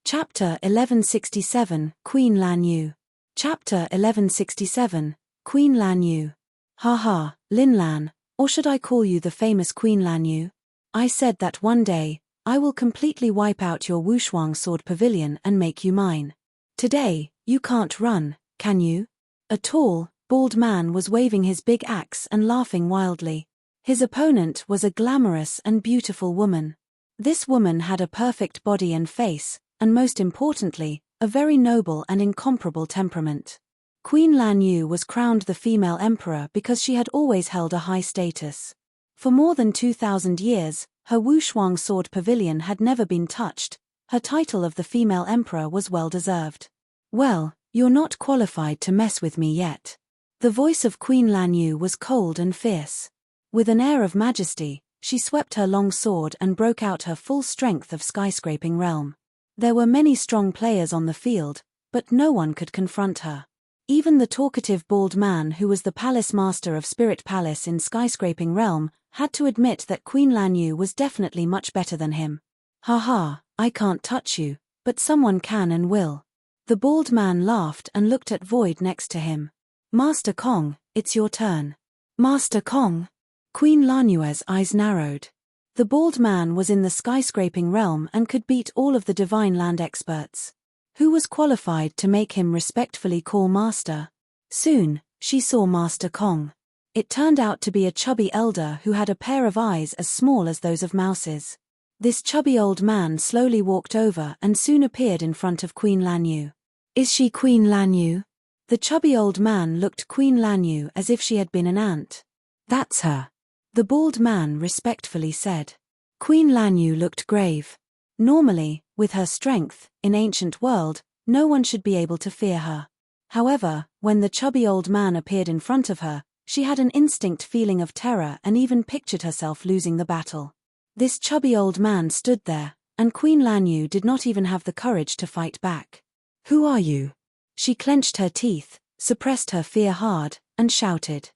Chapter 1167, Queen Lanyu. Chapter 1167, Queen Lanyu. Haha, Lin Lan, or should I call you the famous Queen Lanyu? I said that one day, I will completely wipe out your Wushuang Sword Pavilion and make you mine. Today, you can't run, can you? A tall, bald man was waving his big axe and laughing wildly. His opponent was a glamorous and beautiful woman. This woman had a perfect body and face, and most importantly, a very noble and incomparable temperament. Queen Lanyu was crowned the female emperor because she had always held a high status. For more than 2,000 years, her Wushuang Sword Pavilion had never been touched. Her title of the female emperor was well deserved. Well, you're not qualified to mess with me yet. The voice of Queen Lanyu was cold and fierce. With an air of majesty, she swept her long sword and broke out her full strength of skyscraping realm. There were many strong players on the field, but no one could confront her. Even the talkative bald man who was the palace master of Spirit Palace in skyscraping realm had to admit that Queen Lanyu was definitely much better than him. Haha, I can't touch you, but someone can and will. The bald man laughed and looked at Void next to him. Master Kong, it's your turn. Master Kong? Queen Lanyue's eyes narrowed. The bald man was in the skyscraping realm and could beat all of the Divine Land experts. Who was qualified to make him respectfully call Master? Soon, she saw Master Kong. It turned out to be a chubby elder who had a pair of eyes as small as those of mouses. This chubby old man slowly walked over and soon appeared in front of Queen Lanyu. Is she Queen Lanyu? The chubby old man looked Queen Lanyu as if she had been an ant. That's her. The bald man respectfully said. Queen Lanyu looked grave. Normally, with her strength, in ancient world, no one should be able to fear her. However, when the chubby old man appeared in front of her, she had an instinct feeling of terror and even pictured herself losing the battle. This chubby old man stood there, and Queen Lanyu did not even have the courage to fight back. Who are you? She clenched her teeth, suppressed her fear hard, and shouted.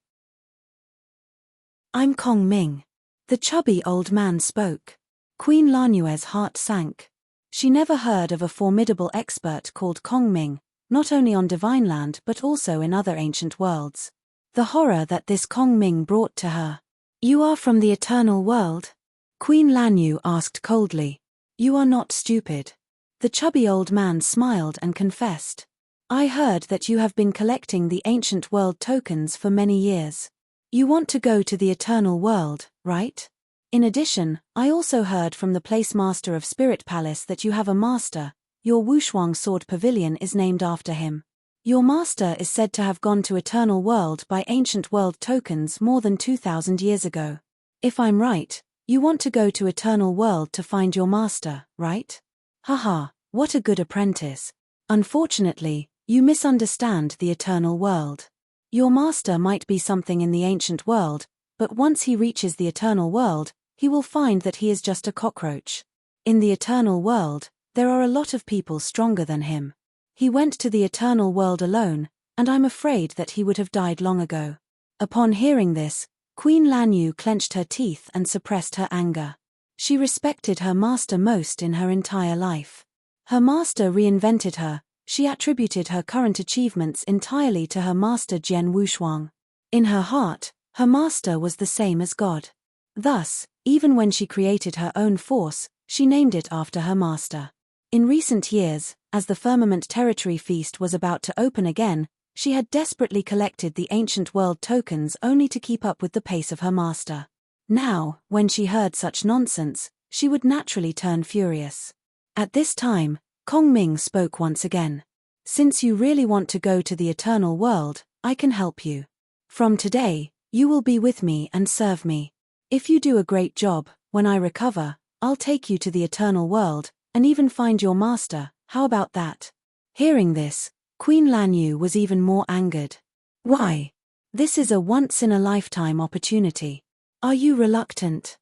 I'm Kong Ming. The chubby old man spoke. Queen Lanyue's heart sank. She never heard of a formidable expert called Kong Ming, not only on Divine Land but also in other ancient worlds. The horror that this Kong Ming brought to her. You are from the eternal world? Queen Lanyu asked coldly. You are not stupid. The chubby old man smiled and confessed. I heard that you have been collecting the ancient world tokens for many years. You want to go to the eternal world, right? In addition, I also heard from the place master of Spirit Palace that you have a master. Your Wushuang Sword Pavilion is named after him. Your master is said to have gone to eternal world by ancient world tokens more than 2,000 years ago. If I'm right, you want to go to eternal world to find your master, right? Haha, what a good apprentice. Unfortunately, you misunderstand the eternal world. Your master might be something in the ancient world, but once he reaches the eternal world, he will find that he is just a cockroach. In the eternal world, there are a lot of people stronger than him. He went to the eternal world alone, and I'm afraid that he would have died long ago. Upon hearing this, Queen Lanyu clenched her teeth and suppressed her anger. She respected her master most in her entire life. Her master reinvented her. She attributed her current achievements entirely to her master Jian Wushuang. In her heart, her master was the same as God. Thus, even when she created her own force, she named it after her master. In recent years, as the Firmament Territory Feast was about to open again, she had desperately collected the ancient world tokens only to keep up with the pace of her master. Now, when she heard such nonsense, she would naturally turn furious. At this time, Kong Ming spoke once again. Since you really want to go to the eternal world, I can help you. From today, you will be with me and serve me. If you do a great job, when I recover, I'll take you to the eternal world, and even find your master. How about that? Hearing this, Queen Lanyu was even more angered. Why? This is a once-in-a-lifetime opportunity. Are you reluctant?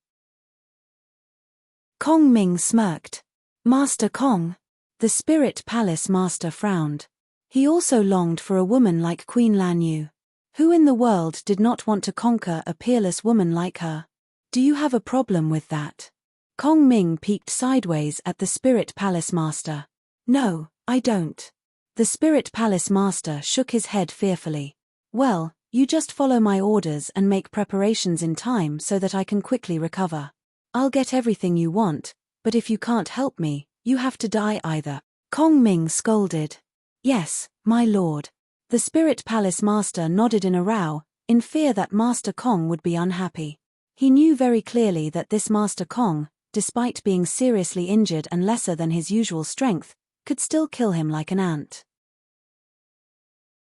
Kong Ming smirked. Master Kong. The Spirit Palace master frowned. He also longed for a woman like Queen Lanyu. Who in the world did not want to conquer a peerless woman like her? Do you have a problem with that? Kong Ming peeked sideways at the Spirit Palace master. No, I don't. The Spirit Palace master shook his head fearfully. Well, you just follow my orders and make preparations in time so that I can quickly recover. I'll get everything you want, but if you can't help me, you have to die either. Kong Ming scolded. Yes, my lord. The Spirit Palace master nodded in a row, in fear that Master Kong would be unhappy. He knew very clearly that this Master Kong, despite being seriously injured and lesser than his usual strength, could still kill him like an ant.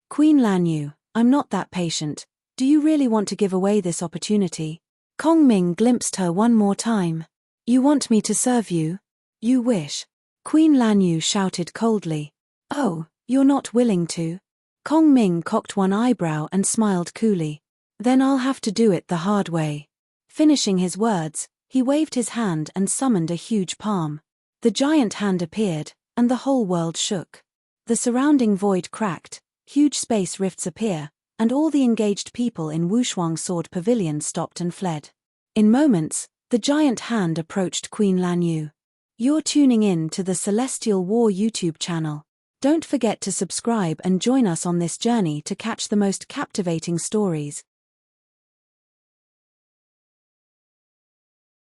Queen Lanyu, I'm not that patient. Do you really want to give away this opportunity? Kong Ming glimpsed her one more time. You want me to serve you? You wish. Queen Lanyu shouted coldly. Oh, you're not willing to? Kong Ming cocked one eyebrow and smiled coolly. Then I'll have to do it the hard way. Finishing his words, he waved his hand and summoned a huge palm. The giant hand appeared, and the whole world shook. The surrounding void cracked, huge space rifts appear, and all the engaged people in Wushuang Sword Pavilion stopped and fled. In moments, the giant hand approached Queen Lanyu. You're tuning in to the Celestial War YouTube channel. Don't forget to subscribe and join us on this journey to catch the most captivating stories,